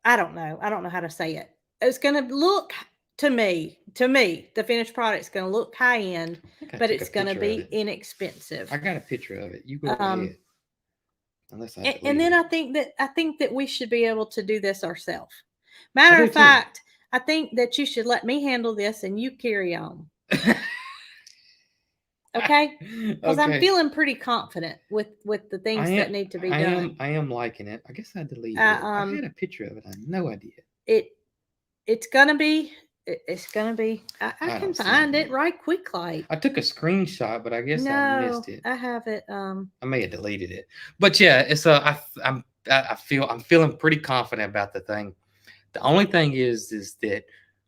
I don't know. I don't know how to say it. It's going to look to me, the finished product is going to look high end, but it's going to be inexpensive. I got a picture of it. You go ahead. Unless I and then I think that we should be able to do this ourselves. Matter of fact, I think that you should let me handle this and you carry on. Okay? Because I'm feeling pretty confident with the things that need to be done. I am liking it. I guess I deleted it. I had a picture of it. I had no idea. It's gonna be. I can find it right quick like. I took a screenshot, but I guess I missed it. I have it. I may have deleted it, but yeah, it's I'm feeling pretty confident about the thing. The only thing is that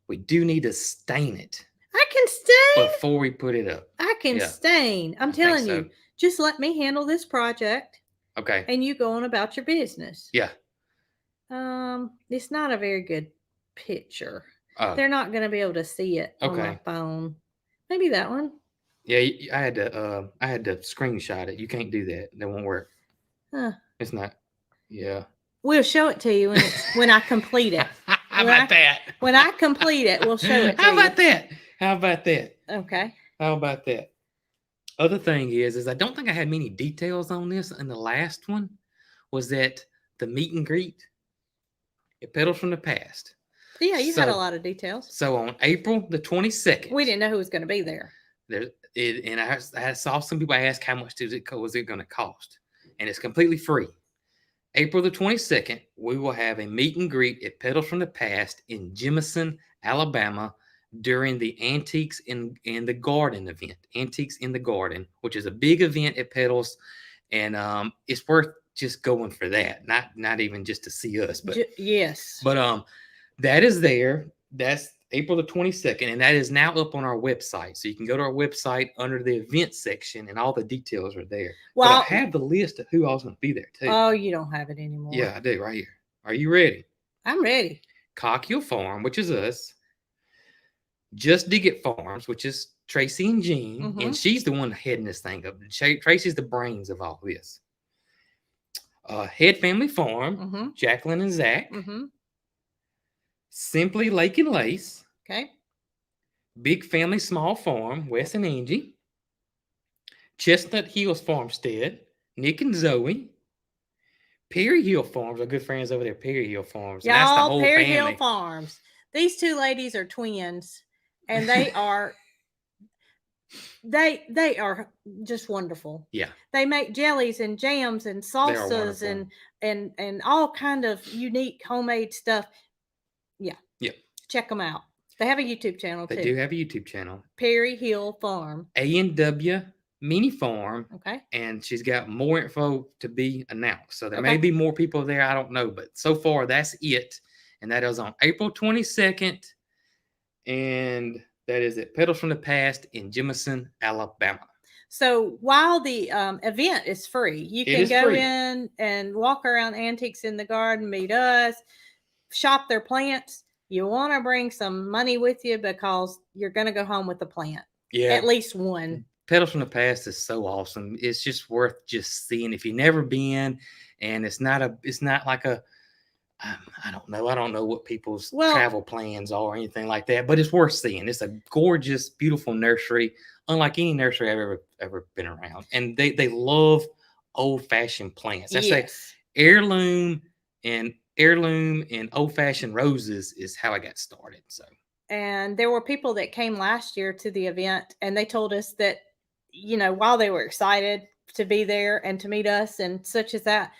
we do need to stain it. I can stain before we put it up. I can stain. I'm telling you, just let me handle this project. Okay. And you go on about your business. Yeah. It's not a very good picture. They're not going to be able to see it on my phone. Maybe that one. Yeah, I had to screenshot it. You can't do that. That won't work. Huh. It's not. Yeah. We'll show it to you when I complete it. How about that? When I complete it, we'll show it to you. How about that? How about that? Okay. How about that? Other thing is I don't think I had many details on this. And the last one was that the meet and greet. It Petals from the Past. Yeah, you had a lot of details. So on April the 22nd. We didn't know who was going to be there. And I saw some people ask how much was it going to cost. And it's completely free. April the 22nd, we will have a meet and greet at Petals from the Past in Jemison, Alabama, during the Antiques in the Garden event. Antiques in the Garden, which is a big event at Petals, and it's worth just going for that. Not even just to see us, but yes. But that is there. That's April the 22nd, and that is now up on our website. So you can go to our website under the event section, and all the details are there. Well, but I have the list of who all's going to be there too. Oh, you don't have it anymore. Yeah, I do right here. Are you ready? I'm ready. Cockill Farm, which is us. Just Dig It Farms, which is Tracy and Jean, and she's the one heading this thing up. Tracy's the brains of all this. Head Family Farm, Jacqueline and Zach. Simply Lake and Lace, Okay. Big Family Small Farm, Wes and Angie, Chestnut Hills Farmstead, Nick and Zoe, Perry Hill Farms, our good friends over there, Perry Hill Farms. And that's the Y'all, whole Pear family. Hill Farms. These two ladies are twins, and they are they are just wonderful. Yeah. They make jellies and jams and salsas and all kind of unique homemade stuff. Yeah. Yep. Check them out. They have a YouTube channel too. They do have a YouTube channel. Perry Hill Farm. A&W Mini Farm. Okay. And she's got more info to be announced. So there Okay. may be more people there. I don't know. But so far, that's it. And that is on April 22nd. And that is at Pedals from the Past in Jemison, Alabama. So while the event is free, you can go in and walk around Antiques in the Garden, meet us, shop their plants. You want to bring some money with you because you're going to go home with a plant. Yeah. At least one. Pedals from the Past is so awesome. It's just worth just seeing if you've never been. And it's not like a, I don't know. I don't know what people's travel plans are or anything like that, but it's worth seeing. It's a gorgeous, beautiful nursery, unlike any nursery I've ever been around. And they love old-fashioned plants. That's like heirloom and old-fashioned roses is how I got started. So. And there were people that came last year to the event, and they told us that, while they were excited to be there and to meet us and such as that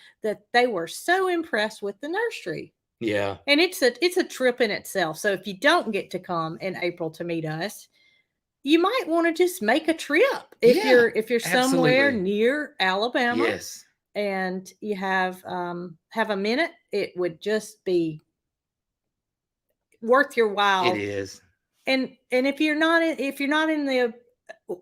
they were so impressed with the nursery. Yeah. And it's a trip in itself. So if you don't get to come in April to meet us, you might want to just make a trip if you're somewhere near Alabama. Yes. And you have a minute, it would just be worth your while. It is. And if you're not in the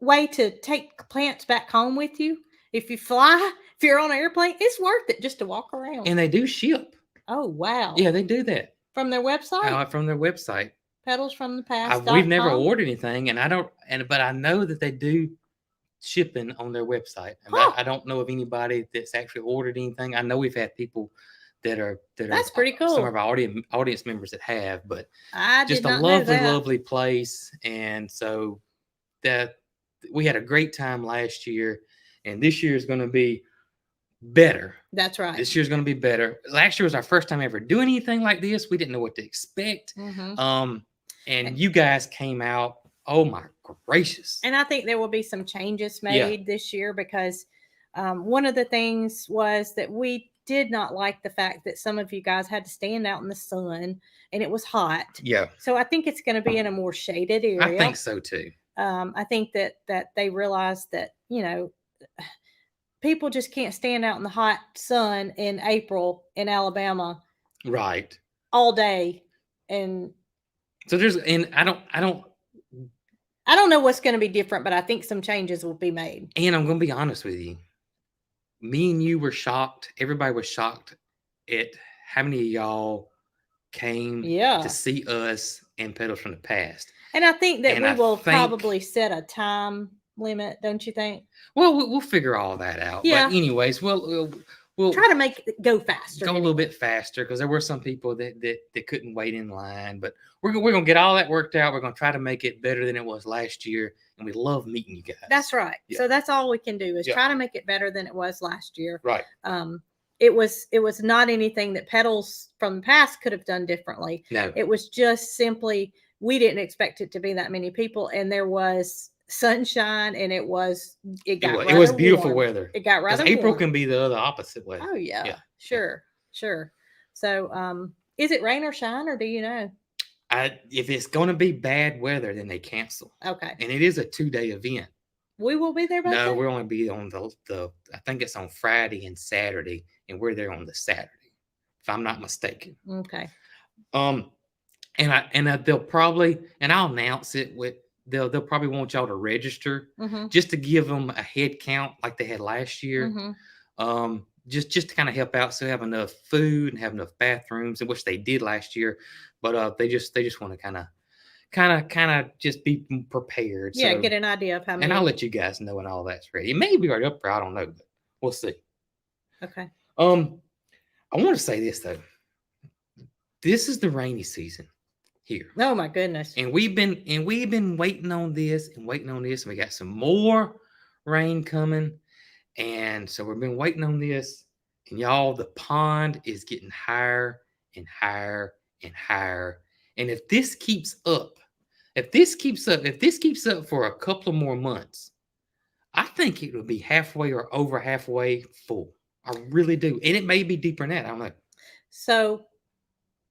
way to take plants back home with you, if you're on an airplane, it's worth it just to walk around. And they do ship. Oh, wow. Yeah, they do that. From their website? From their website. Pedals from the Past. We've never ordered anything, but I know that they do shipping on their website. I don't know of anybody that's actually ordered anything. I know we've had people that's pretty cool. Some of our audience members that have, but just a lovely place. And so that we had a great time last year, and this year is going to be better. That's right. This year's going to be better. Last year was our first time ever doing anything like this. We didn't know what to expect. Mm-hmm. And you guys came out. Oh my gracious. And I think there will be some changes made this year because one of the things was that we did not like the fact that some of you guys had to stand out in the sun and it was hot. Yeah. So I think it's going to be in a more shaded area. I think so too. I think that they realized that, people just can't stand out in the hot sun in April in Alabama. Right. All day. And so I don't know what's going to be different, but I think some changes will be made. And I'm going to be honest with you. Me and you were shocked. Everybody was shocked at how many of y'all came to see us and Pedals from the Past. And I think that we will probably set a time limit, don't you think? Well, we'll figure all that out. Yeah. But anyways, we'll try to make it go faster. Go a little bit faster because there were some people that couldn't wait in line. But we're gonna get all that worked out. We're gonna try to make it better than it was last year, and we love meeting you guys. That's right. Yeah. So that's all we can do is try to make it better than it was last year. Right. It was not anything that Pedals from the Past could have done differently. No. It was just simply we didn't expect it to be that many people, and there was sunshine, and it was beautiful weather. It got rather April warm. Can be the other opposite way. Oh yeah. Sure. So is it rain or shine, or do you know? If it's going to be bad weather, then they cancel. Okay. And it is a 2-day event. We will be there. No, we're only be on the I think it's on Friday and Saturday, and we're there on the Saturday, if I'm not mistaken. Okay. And they'll probably, and I'll announce it with. They'll probably want y'all to register just to give them a head count like they had last year. Just to kind of help out, so they have enough food and have enough bathrooms, in which they did last year. But they just want to kind of just be prepared. Yeah, get an idea of how many. And I'll let you guys know when all that's ready. It may be right up there. I don't know, but we'll see. Okay. I want to say this though. This is the rainy season. here. Oh my goodness. And we've been waiting on this and waiting on this. And we got some more rain coming. And so we've been waiting on this. And y'all, the pond is getting higher and higher and higher. And if this keeps up for a couple of more months, I think it will be halfway or over halfway full. I really do. And it may be deeper than that. I don't know. So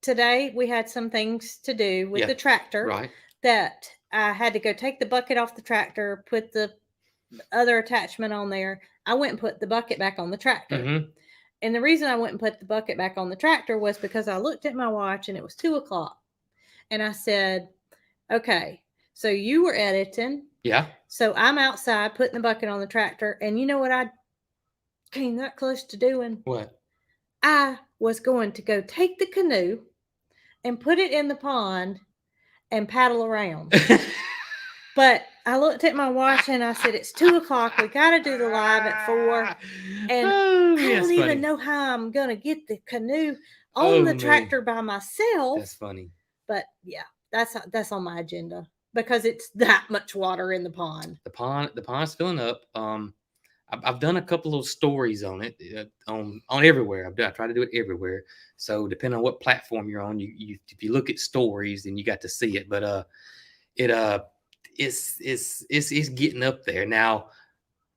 today we had some things to do with the tractor. Right. That I had to go take the bucket off the tractor, put the other attachment on there. I went and put the bucket back on the tractor. Mm-hmm. And the reason I went and put the bucket back on the tractor was because I looked at my watch and it was 2:00. And I said, okay, so you were editing. Yeah. So I'm outside putting the bucket on the tractor. And you know what I came that close to doing? What? I was going to go take the canoe and put it in the pond and paddle around. But I looked at my watch and I said, it's 2:00. We got to do the live at 4. And I don't even know how I'm going to get the canoe on the tractor by myself. That's funny. But yeah, that's on my agenda because it's that much water in the pond. The pond's filling up. I've done a couple of stories on it, on everywhere. I try to do it everywhere. So depending on what platform you're on, you if you look at stories, then you got to see it. But it's getting up there now.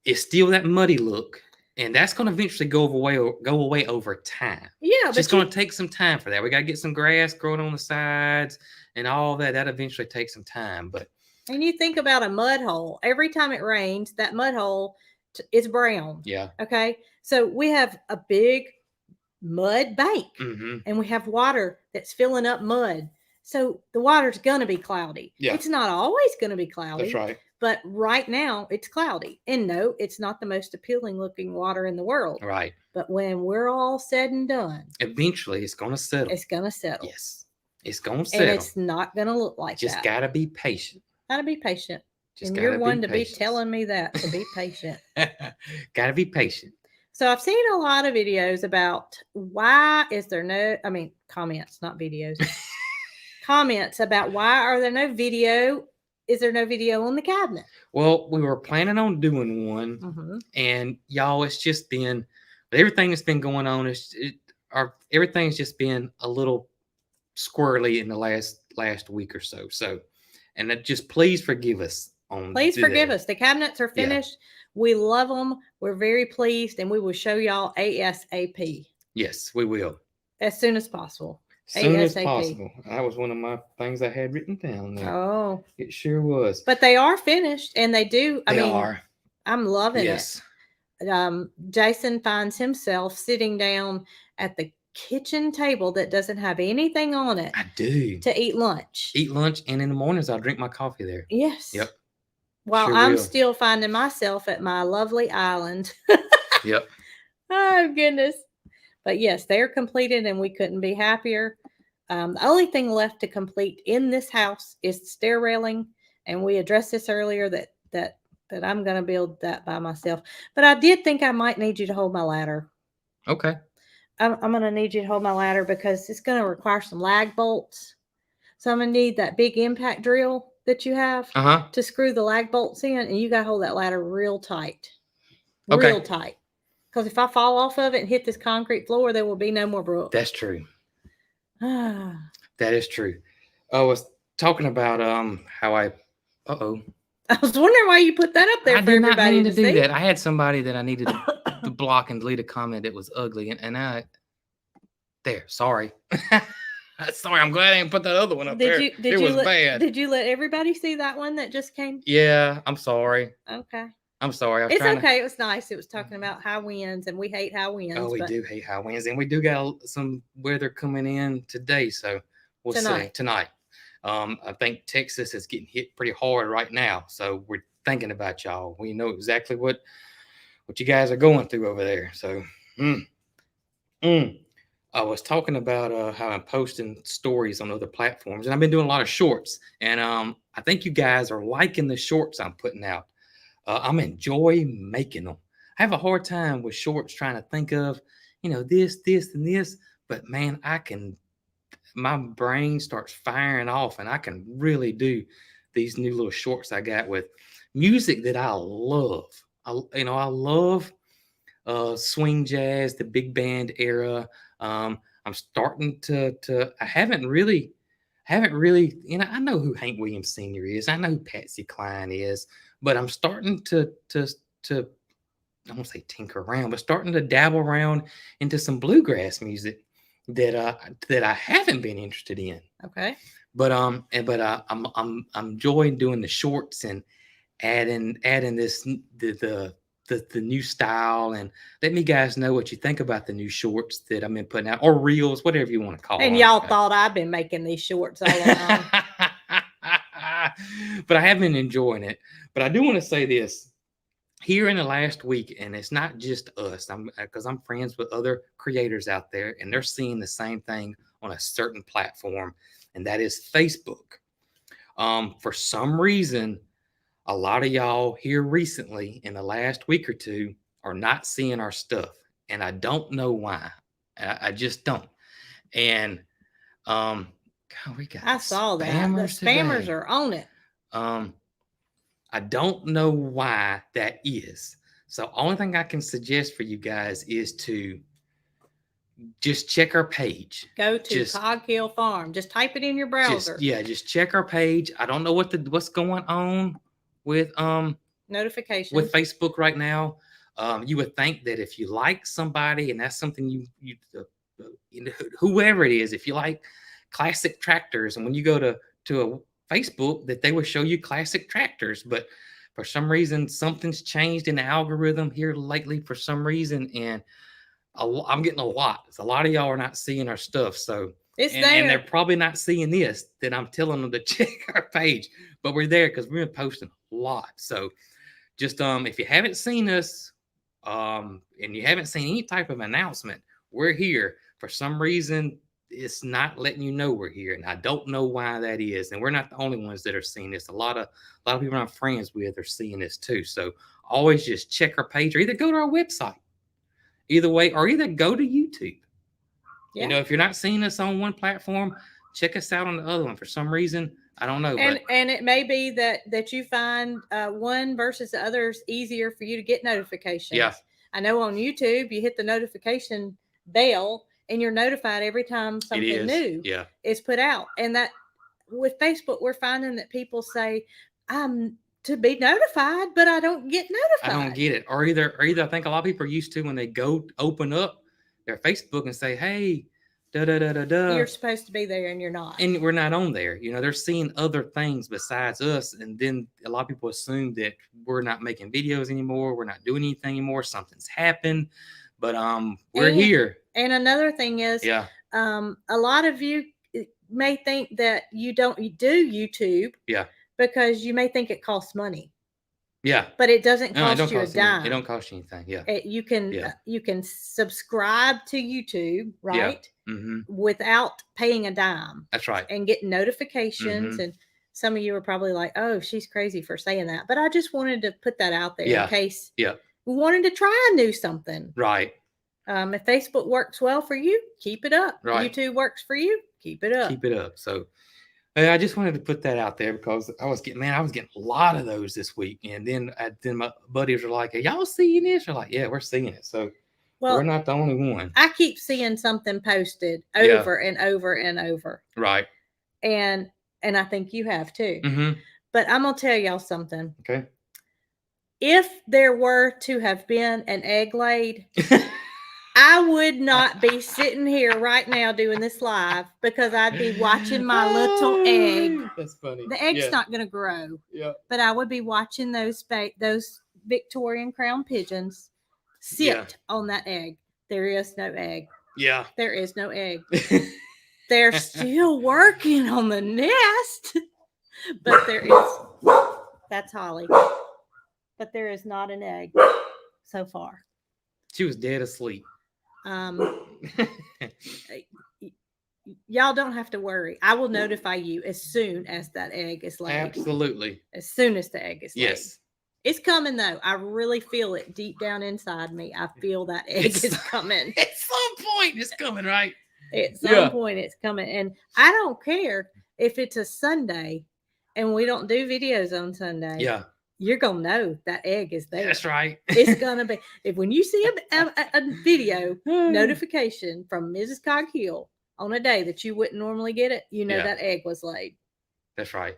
It's still that muddy look, and that's going to eventually go away over time. Yeah, it's going to take some time for that. We got to get some grass growing on the sides and all that. That eventually takes some time. But and you think about a mud hole. Every time it rains, that mud hole is brown. Yeah. Okay. So we have a big mud bank, mm-hmm. and we have water that's filling up mud. So the water's going to be cloudy. Yeah. It's not always going to be cloudy. That's right. But right now it's cloudy. And no, it's not the most appealing looking water in the world. Right. But when we're all said and done, eventually it's going to settle. It's going to settle. Yes. It's going to settle. And it's not going to look like Just that. Got to be patient. Got to be patient. Just and you're one to be telling me that, to be patient. Got to be patient. So I've seen a lot of videos about comments, not videos. Comments about why is there no video on the cabinet? Well, we were planning on doing one, mm-hmm. and y'all, it's just been everything that's been going on. Everything's just been a little squirrely in the last week or so. So, and that just please forgive us on. Please forgive us. The cabinets are finished. Yeah. We love them. We're very pleased, and we will show y'all ASAP. Yes, we will. As soon as possible. Soon as possible. That was one of my things I had written down there. Oh. It sure was. But they are finished, and they do. They are. I'm loving it. Jason finds himself sitting down at the kitchen table that doesn't have anything on it. I do. To eat lunch. And in the mornings I'll drink my coffee there. Yes. Yep. While sure I'm still finding myself at my lovely island. Yep. Oh, goodness. But yes, they're completed and we couldn't be happier. The only thing left to complete in this house is the stair railing. And we addressed this earlier that I'm going to build that by myself. But I did think I might need you to hold my ladder. Okay. I'm going to need you to hold my ladder because it's going to require some lag bolts. So I'm going to need that big impact drill that you have to screw the lag bolts in. And you got to hold that ladder real tight. Real tight. Because if I fall off of it and hit this concrete floor, there will be no more brook. That's true. That is true. I was talking about how I was wondering why you put that up there for everybody to see. That. I had somebody that I needed to block and delete a comment that was ugly, and I sorry. Sorry, I'm glad I didn't put that other one up there. It was bad. Did you let everybody see that one that just came? Yeah, I'm sorry. Okay. I'm sorry. It's okay. It was nice. It was talking about high winds, and we hate high winds. Oh, we do hate high winds, and we do got some weather coming in today, so we'll see tonight. I think Texas is getting hit pretty hard right now, so we're thinking about y'all. We know exactly what you guys are going through over there. So, I was talking about how I'm posting stories on other platforms, and I've been doing a lot of shorts, and I think you guys are liking the shorts I'm putting out. I'm enjoying making them. I have a hard time with shorts trying to think of, this, and this. But man, my brain starts firing off, and I can really do these new little shorts I got with music that I love. I love swing jazz, the big band era. I'm starting to. I haven't really, I know who Hank Williams Sr. is. I know who Patsy Cline is, but I'm starting to I won't say tinker around, but starting to dabble around into some bluegrass music that I haven't been interested in. Okay. But I'm enjoying doing the shorts and adding this the new style, and let me guys know what you think about the new shorts that I've been putting out, or reels, whatever you want to call them. And y'all thought I've been making these shorts all along. But I have been enjoying it. But I do want to say this. Here in the last week, and it's not just us, because I'm friends with other creators out there, and they're seeing the same thing on a certain platform, and that is Facebook. For some reason, a lot of y'all here recently in the last week or two are not seeing our stuff, and I don't know why. I just don't. And God, we got I saw that. The spammers today are on it. I don't know why that is. So only thing I can suggest for you guys is to just check our page. Go to Coghill Farm. Just type it in your browser. Just check our page. I don't know what's going on with notifications with Facebook right now. You would think that if you like somebody, and that's something you whoever it is, if you like classic tractors, and when you go to a Facebook, that they would show you classic tractors, but for some reason something's changed in the algorithm here lately for some reason, and I'm getting a lot of y'all are not seeing our stuff, so it's there, and they're probably not seeing this that I'm telling them to check our page, but we're there because we've been posting a lot. So just if you haven't seen us and you haven't seen any type of announcement, we're here. For some reason it's not letting you know we're here, and I don't know why that is. And we're not the only ones that are seeing this. A lot of people I'm friends with are seeing this too. So always just check our page, or either go to our website, either way, or either go to YouTube. Yeah. If you're not seeing us on one platform, check us out on the other one. For some reason, I don't know. And it may be that you find one versus the others easier for you to get notifications. Yeah. I know on YouTube you hit the notification bell, and you're notified every time something new is put out. And that with Facebook, we're finding that people say, I'm to be notified, but I don't get notified. I don't get it. Or either I think a lot of people are used to when they go open up their Facebook and say, hey, you're supposed to be there, and you're not. And we're not on there. They're seeing other things besides us. And then a lot of people assume that we're not making videos anymore. We're not doing anything anymore. Something's happened. But we're here. And another thing is, a lot of you may think that you do YouTube, because you may think it costs money. Yeah, but it doesn't cost you a dime. It don't cost you anything. Yeah, you can subscribe to YouTube, right? Yeah. Mm-hmm. Without paying a dime. That's right. And get notifications. Mm-hmm. And some of you are probably like, "Oh, she's crazy for saying that," but I just wanted to put that out there in case. Yeah. We wanted to try a new something. Right. If Facebook works well for you, keep it up. Right. YouTube works for you, keep it up. Keep it up. So I just wanted to put that out there because I was getting a lot of those this week. And then my buddies were like, "Are y'all seeing this?" We're like, "Yeah, we're seeing it." So we're not the only one. I keep seeing something posted over and over and over. Right. And I think you have too. Mm-hmm. But I'm going to tell y'all something. Okay. If there were to have been an egg laid, I would not be sitting here right now doing this live, because I'd be watching my little egg. That's funny. The egg's not going to grow. Yeah. But I would be watching those Victorian crown pigeons sit on that egg. There is no egg. Yeah. There is no egg. They're still working on the nest, but there is. That's Holly. But there is not an egg so far. She was dead asleep. Y'all don't have to worry. I will notify you as soon as that egg is laid. Absolutely. As soon as the egg is laid. Yes. It's coming though. I really feel it deep down inside me. I feel that egg is coming. At some point it's coming, right? At some Yeah. point, it's coming. And I don't care if it's a Sunday and we don't do videos on Sunday. Yeah. You're going to know that egg is there. That's right. It's going to be. If when you see a video notification from Mrs. Coghill on a day that you wouldn't normally get it, you know that egg was laid. That's right.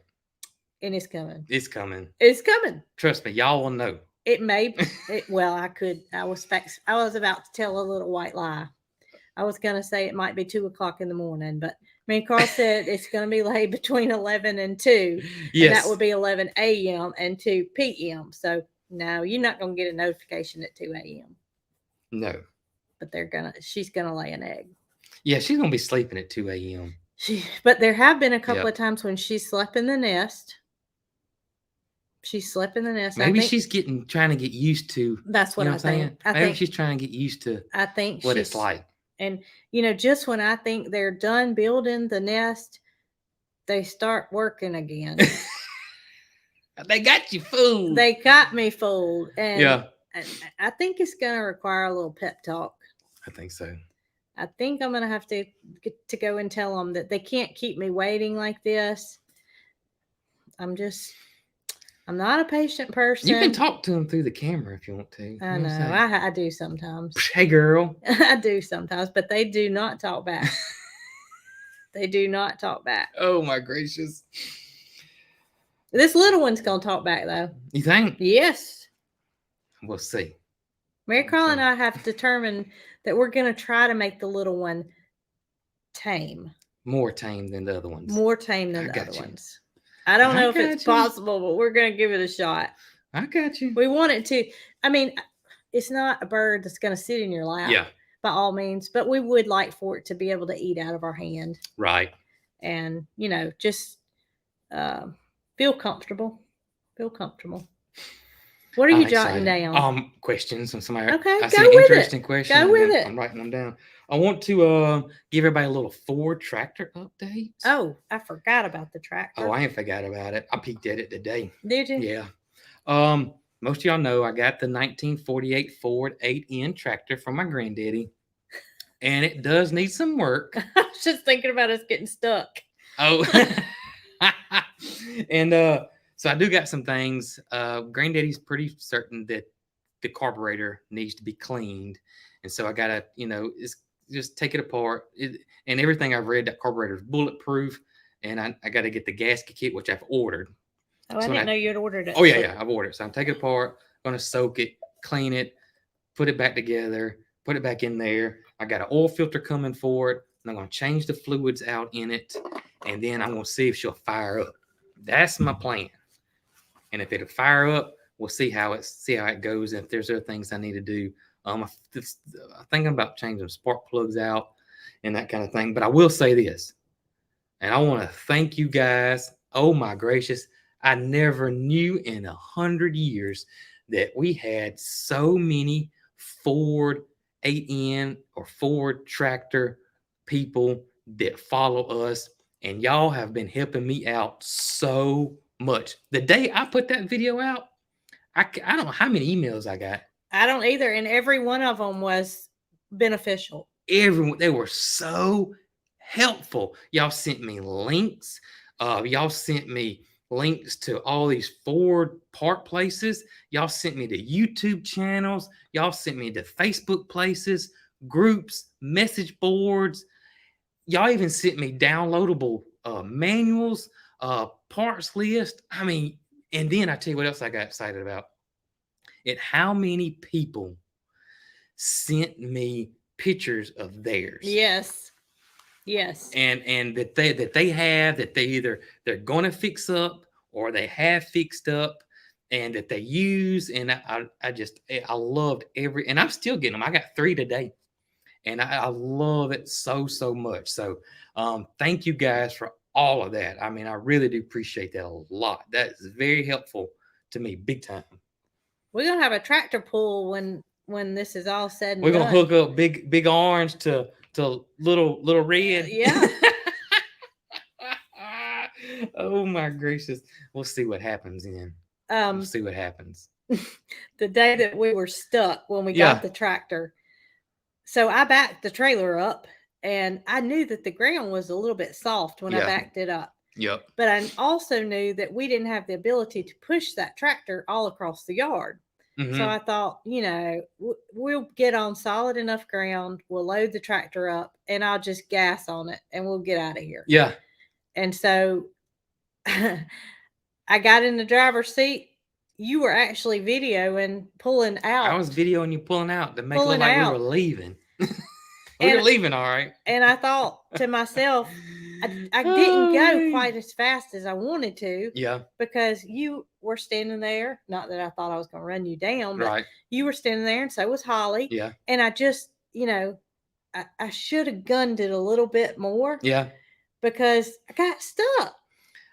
And it's coming. It's coming. It's coming. Trust me, y'all will know. It may. Well, I was about to tell a little white lie. I was going to say it might be 2:00 in the morning, but me and Carl said it's going to be laid between 11 and 2. Yes. And that would be 11 a.m. and 2 p.m. So no, you're not going to get a notification at 2 a.m. No. But she's going to lay an egg. Yeah, she's going to be sleeping at 2 a.m. But there have been a couple of times when she slept in the nest. She slept in the nest. Maybe she's trying to get used to. That's what I think. Maybe she's trying to get used to. I think what it's like. And just when I think they're done building the nest, they start working again. They got you fooled. They got me fooled. And yeah. I think it's going to require a little pep talk. I think so. I think I'm going to have to go and tell them that they can't keep me waiting like this. I'm not a patient person. You can talk to them through the camera if you want to. I know. I do sometimes. Hey, girl. I do sometimes, but they do not talk back. They do not talk back. Oh, my gracious. This little one's going to talk back, though. You think? Yes. We'll see. Mary Carl and I have determined that we're going to try to make the little one tame. More tame than the other ones. More tame than the other ones. I don't know if it's possible, but we're going to give it a shot. I got you. We want it to. I mean, it's not a bird that's going to sit in your lap. Yeah. By all means, but we would like for it to be able to eat out of our hand. Right. And, just feel comfortable. Feel comfortable. What are you jotting down? Questions from somebody. Okay, I go see with interesting it. questions. Go with it. I'm writing them down. I want to give everybody a little Ford tractor update. Oh, I forgot about the tractor. Oh, I ain't forgot about it. I peeked at it today. Did you? Yeah. Most of y'all know I got the 1948 Ford 8N tractor from my granddaddy, and it does need some work. I was just thinking about us getting stuck. Oh. And so I do got some things. Granddaddy's pretty certain that the carburetor needs to be cleaned. And so I got to, just take it apart. And everything I've read, that carburetor is bulletproof. And I got to get the gasket kit, which I've ordered. Oh, I didn't know you had ordered it. Oh, yeah, I've ordered it. So I'm taking it apart, going to soak it, clean it, put it back together, put it back in there. I got an oil filter coming for it. And I'm going to change the fluids out in it. And then I'm going to see if she'll fire up. That's my plan. And if it'll fire up, we'll see how it goes. And if there's other things I need to do, I'm thinking about changing spark plugs out and that kind of thing. But I will say this, and I want to thank you guys. Oh my gracious. I never knew in 100 years that we had so many Ford 8N or Ford tractor people that follow us. And y'all have been helping me out so much. The day I put that video out, I don't know how many emails I got. I don't either. And every one of them was beneficial. Everyone, they were so helpful. Y'all sent me links. Y'all sent me links to all these Ford park places. Y'all sent me to YouTube channels. Y'all sent me to Facebook places, groups, message boards. Y'all even sent me downloadable manuals, parts list. I mean, and then I tell you what else I got excited about. How many people sent me pictures of theirs. Yes. Yes. And that they're going to fix up or they have fixed up and that they use. And I loved and I'm still getting them. I got 3 today. And I love it so much. So thank you guys for all of that. I mean, I really do appreciate that a lot. That is very helpful to me, big time. We're gonna have a tractor pull when this is all said and We're done. gonna hook up big orange to little red. Yeah. Oh my gracious. We'll see what happens then. We'll see what happens. The day that we were stuck when we got the tractor. So I backed the trailer up and I knew that the ground was a little bit soft when I Yeah. backed it up. Yep. But I also knew that we didn't have the ability to push that tractor all across the yard. Mhm. So I thought, we'll get on solid enough ground. We'll load the tractor up and I'll just gas on it and we'll get out of here. Yeah. And so I got in the driver's seat. You were actually videoing pulling out. I was videoing you pulling out to make it Pulling look like out. we were leaving. We were leaving, all right. And I thought to myself, I didn't go quite as fast as I wanted to. Yeah. Because you were standing there. Not that I thought I was going to run you down, but Right. you were standing there, and so was Holly. Yeah. And I just, I should have gunned it a little bit more. Yeah. Because I got stuck.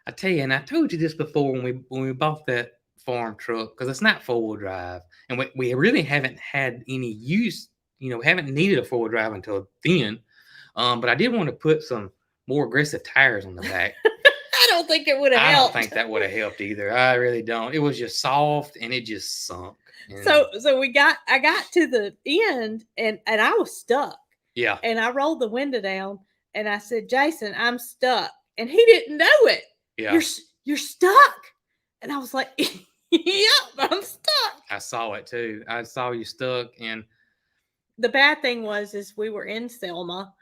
I tell you, and I told you this before when we bought that farm truck, because it's not 4-wheel drive, and we really haven't had any use. Haven't needed a 4-wheel drive until then. But I did want to put some more aggressive tires on the back. I don't think it would have helped. I don't think that would have helped either. I really don't. It was just soft and it just sunk. So I got to the end and I was stuck. Yeah. And I rolled the window down and I said, Jason, I'm stuck. And he didn't know it. Yeah. You're stuck. And I was like, yep, I'm stuck. I saw it too. I saw you stuck. And the bad thing is we were in Selma.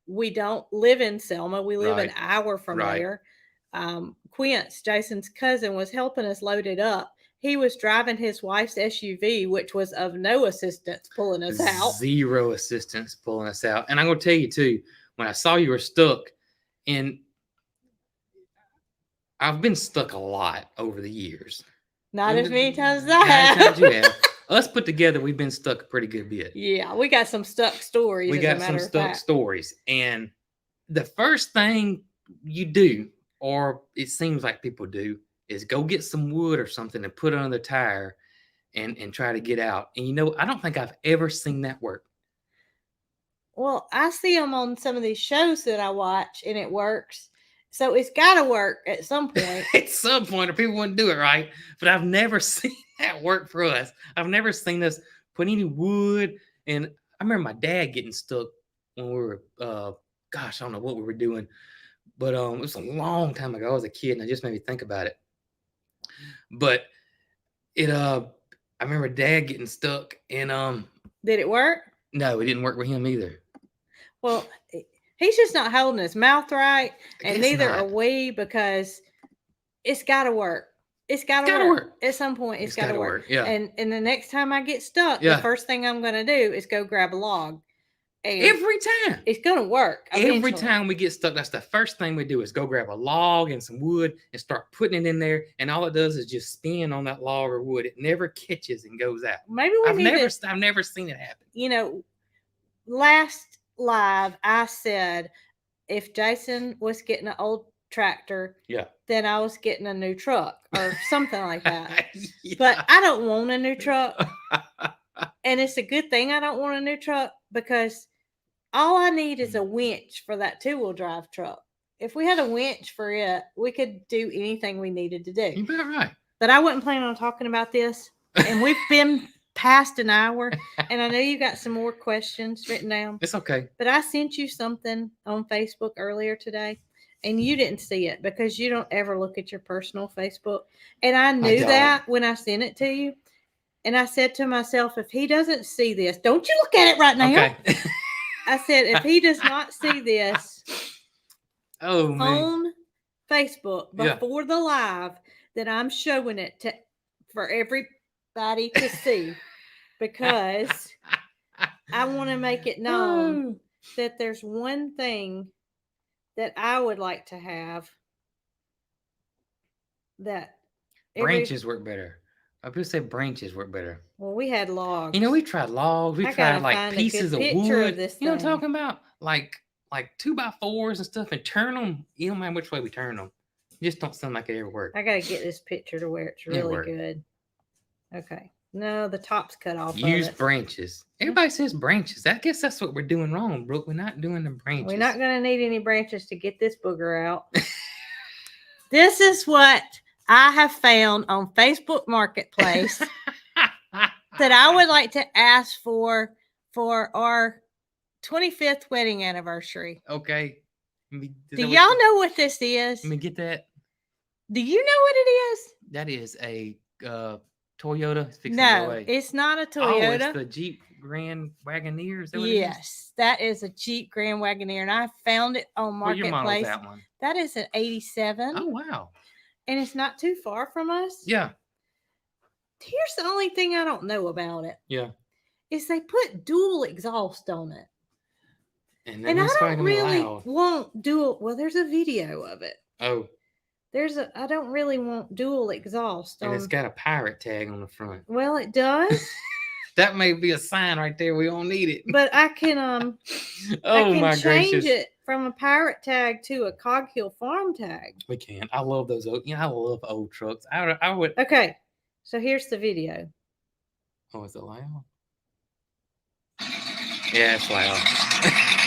We don't live in Selma. We live an hour from there. Quince, Jason's cousin, was helping us load it up. He was driving his wife's SUV, which was of no assistance pulling us out. Zero assistance pulling us out. And I'm going to tell you too, when I saw you were stuck, and I've been stuck a lot over the years. Not as many times as I have. You have. Us put together, we've been stuck a pretty good bit. Yeah, we got some stuck stories. We got some stuck stories. And the first thing you do, or it seems like people do, is go get some wood or something and put it on the tire and try to get out. And I don't think I've ever seen that work. Well, I see them on some of these shows that I watch and it works. So it's got to work at some point. At some point, or people wouldn't do it right. But I've never seen that work for us. I've never seen us put any wood. And I remember my dad getting stuck when we were, I don't know what we were doing. But it was a long time ago. I was a kid, and it just made me think about it. But I remember Dad getting stuck, and did it work? No, it didn't work with him either. Well, he's just not holding his mouth right, and neither are we, because it's got to work. It's got to work. At some point, it's got to work. Yeah. And the next time I get stuck, the first thing I'm going to do is go grab a log. And every time. It's going to work. Eventually. Every time we get stuck, that's the first thing we do is go grab a log and some wood and start putting it in there. And all it does is just spin on that log or wood. It never catches and goes out. Maybe I've never seen it happen. Last live, I said, if Jason was getting an old tractor, then I was getting a new truck or something like that. But I don't want a new truck. And it's a good thing I don't want a new truck, because all I need is a winch for that 2-wheel drive truck. If we had a winch for it, we could do anything we needed to do. You bet right. But I wasn't planning on talking about this. And we've been past an hour. And I know you got some more questions written down. It's okay. But I sent you something on Facebook earlier today. And you didn't see it because you don't ever look at your personal Facebook. And I knew that when I sent it to you. And I said to myself, if he doesn't see this, don't you look at it right now. Okay. I said, if he does not see this on Facebook before the live, then I'm showing it for everybody to see, because I want to make it known that there's one thing that I would like to have that branches work better. I would say branches work better. Well, we had logs. We tried logs. We tried like pieces of wood. You know what I'm talking about? Like 2x4s and stuff, and turn them. You don't mind which way we turn them. You just don't sound like it ever worked. I got to get this picture to where it's really good. Okay. No, the top's cut off. Use branches. Everybody says branches. I guess that's what we're doing wrong, Brooke. We're not doing the branches. We're not going to need any branches to get this booger out. This is what I have found on Facebook Marketplace that I would like to ask for our 25th wedding anniversary. Okay. Do y'all know what this is? Let me get that. Do you know what it is? That is a Toyota. It's fixing to go No, away. it's not a Oh, Toyota. it's the Jeep Grand Wagoneer. Is that what it is? Yes, that is a Jeep Grand Wagoneer, and I found it on What year model is Marketplace. that one? That is an 87. Oh, wow. And it's not too far from us. Yeah. Here's the only thing I don't know about it. Yeah. Is they put dual exhaust on it. And I it's don't really loud. want dual. Well, there's a video of it. Oh. I don't really want dual exhaust. And it's got a pirate tag on the front. Well, it does. That may be a sign right there. We don't need it. But I can oh, I can my change gracious. it from a pirate tag to a Cog Hill Farm tag. We can. I love those old. I love old trucks. I would. Okay, so here's the video. Oh, is it loud? Yeah, it's loud.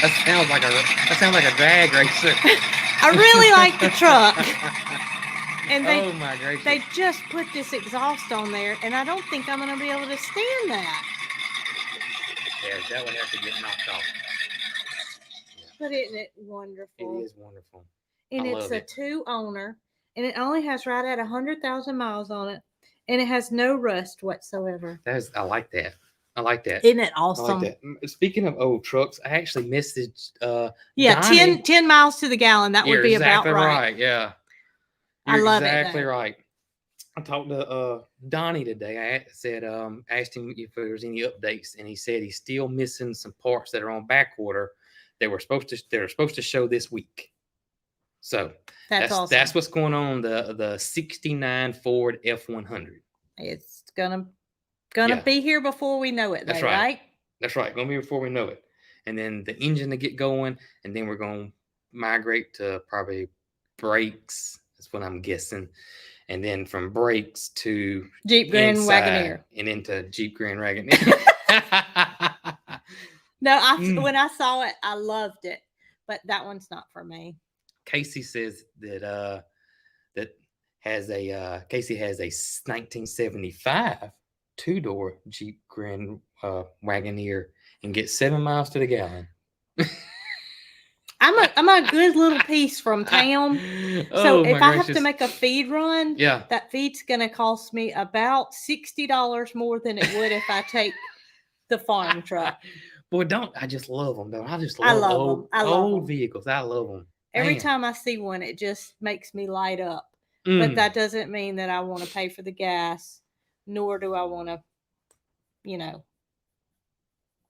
that sounds like a drag racer. I really like the truck. And oh my gracious. They just put this exhaust on there, and I don't think I'm going to be able to stand that. Yeah, that would have to get knocked off. But isn't it wonderful? It is wonderful. And it's a 2-owner, and it only has right at 100,000 miles on it, and it has no rust whatsoever. I like that. I like that. Isn't it awesome? I like that. Speaking of old trucks, I actually messaged yeah, Donnie. 10 miles to the gallon. That would be exactly about right. Yeah. I love exactly it. Right. I talked to Donnie today. I said, asked him if there was any updates, and he said he's still missing some parts that are on back order that were supposed to show this week. So that's awesome. That's what's going on the 69 Ford F100. It's gonna be here before we know it. That's though, right. That's right. Gonna be before we know it. And then the engine to get going, and then we're gonna migrate to probably brakes. That's what I'm guessing. And then from brakes to Jeep Grand Wagoneer. And into Jeep Grand Wagoneer. No, when I saw it, I loved it. But that one's not for me. Casey says that Casey has a 1975 2-door Jeep Grand Wagoneer and gets 7 miles to the gallon. I'm a good little piece from town. So if I have to make a feed run, that feed's gonna cost me about $60 more than it would if I take the farm truck. Boy, I just love them though. I just love old vehicles. I love them. Every time I see one, it just makes me light up. But that doesn't mean that I want to pay for the gas, nor do I want to,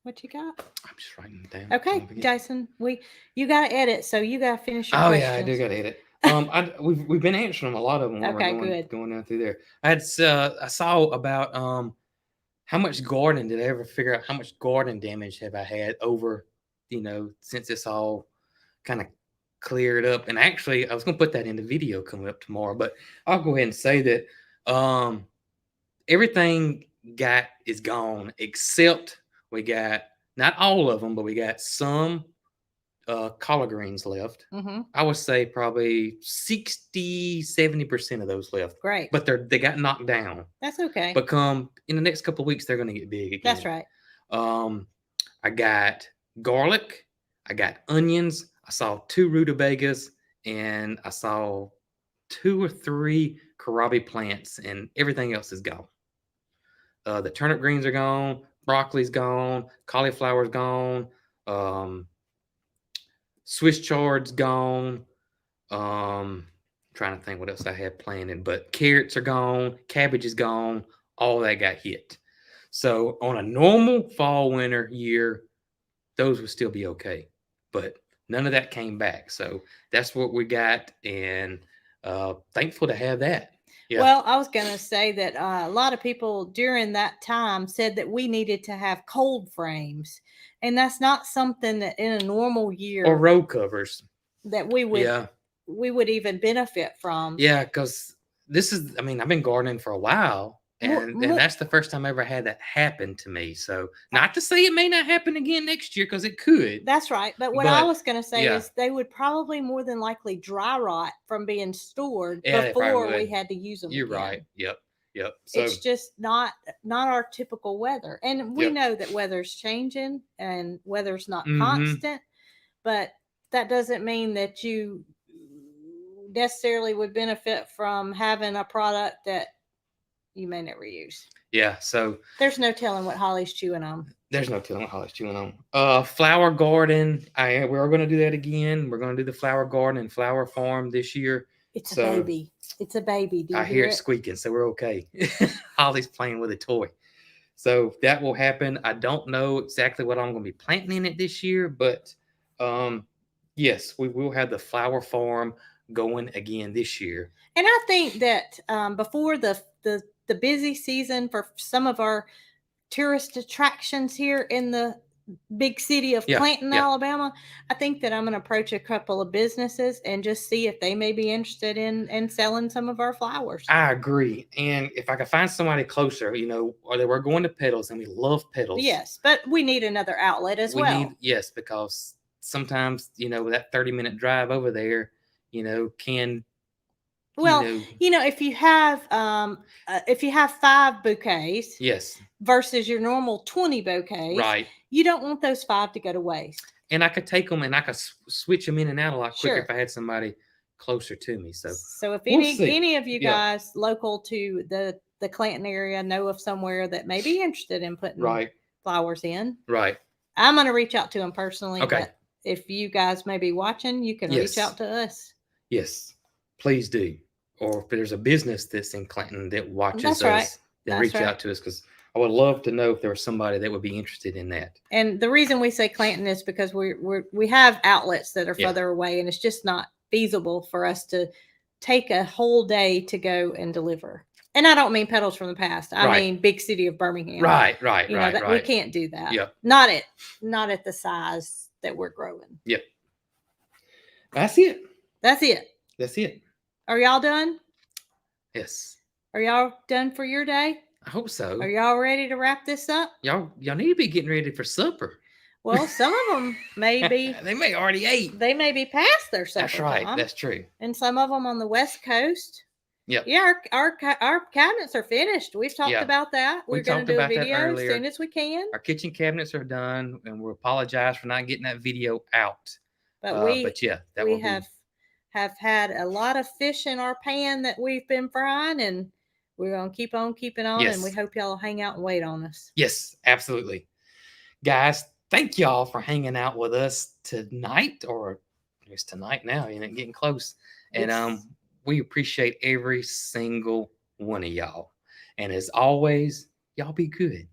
what you got? I'm just writing it down. Okay, Jason, you got to edit, so you got to finish your questions. Yeah, I do got to edit. We've been answering a lot of them. Good. Going down through there. I saw about how much garden did I ever figure out how much garden damage have I had over, since it's all kind of cleared up. And actually, I was going to put that in the video coming up tomorrow, but I'll go ahead and say that everything is gone except we got not all of them, but we got some collard greens left. Mm-hmm. I would say probably 60-70% of those left. Great. But they got knocked down. That's okay. But in the next couple of weeks, they're going to get big again. That's right. I got garlic. I got onions. I saw 2 rutabagas, and I saw 2 or 3 kohlrabi plants, and everything else is gone. The turnip greens are gone. Broccoli's gone. Cauliflower's gone. Swiss chard's gone. Trying to think what else I had planted, but carrots are gone. Cabbage is gone. All that got hit. So on a normal fall winter year, those would still be okay, but none of that came back. So that's what we got, and thankful to have that. Yeah. Well, I was going to say that a lot of people during that time said that we needed to have cold frames, and that's not something that in a normal year or road covers that we would even benefit from. Yeah, because I've been gardening for a while, and that's the first time I ever had that happen to me. So not to say it may not happen again next year, because it could. That's right. But I was going to say is they would probably more than likely dry rot from being stored before we had to use them. You're right. Yep. Yep. So It's just not our typical weather. And we Yep. know that weather's changing and weather's not Mhm. constant, but that doesn't mean that you necessarily would benefit from having a product that you may never use. yeah. So There's no telling what Holly's chewing on. there's no telling what Holly's chewing on. Flower garden. We're going to do that again. We're going to do the flower garden and flower farm this year. It's So, a baby. It's a baby. Do you I hear it it? squeaking, so we're okay. Holly's playing with a toy. So that will happen. I don't know exactly what I'm going to be planting in it this year, but yes, we will have the flower farm going again this year. And I think that before the busy season for some of our tourist attractions here in the big city of Clanton, Alabama, I think that I'm going to approach a couple of businesses and just see if they may be interested in selling some of our flowers. I agree. And if I can find somebody closer, or we're going to Petals and we love Petals. Yes, but we need another outlet as well. Yes, because sometimes, that 30-minute drive over there, can well, if you have 5 bouquets, yes, versus your normal 20 bouquets, right, you don't want those 5 to go to waste. And I could take them and I could switch them in and out a lot quicker if I had somebody closer to me. So if any of you guys local to the Clanton area know of somewhere that may be interested in putting flowers in, I'm going to reach out to them personally. Okay. But if you guys may be watching, you can reach out to us. Yes, please do. Or if there's a business that's in Clanton that watches us, then reach out to us, because I would love to know if there was somebody that would be interested in that. And the reason we say Clanton is because we have outlets that are further away, and it's just not feasible for us to take a whole day to go and deliver. And I don't mean Petals from the Past. I mean big city of Birmingham. Right. We can't do that. Yep. Not at the size that we're growing. Yep. That's it. That's it. Are y'all done? Yes. Are y'all done for your day? I hope so. Are y'all ready to wrap this up? Y'all need to be getting ready for supper. Well, some of them may be. They may already ate. They may be past their supper. That's right. Time. That's true. And some of them on the West Coast. Yep. Yeah, our cabinets are finished. We've talked about that. We're going to do a video as soon as we can. Our kitchen cabinets are done, and we apologize for not getting that video out. But we have had a lot of fish in our pan that we've been frying, and we're going to keep on keeping on, and we hope y'all hang out and wait on us. Yes, absolutely. Guys, thank y'all for hanging out with us tonight, or it's tonight now, getting close. And we appreciate every single one of y'all. And as always, y'all be good.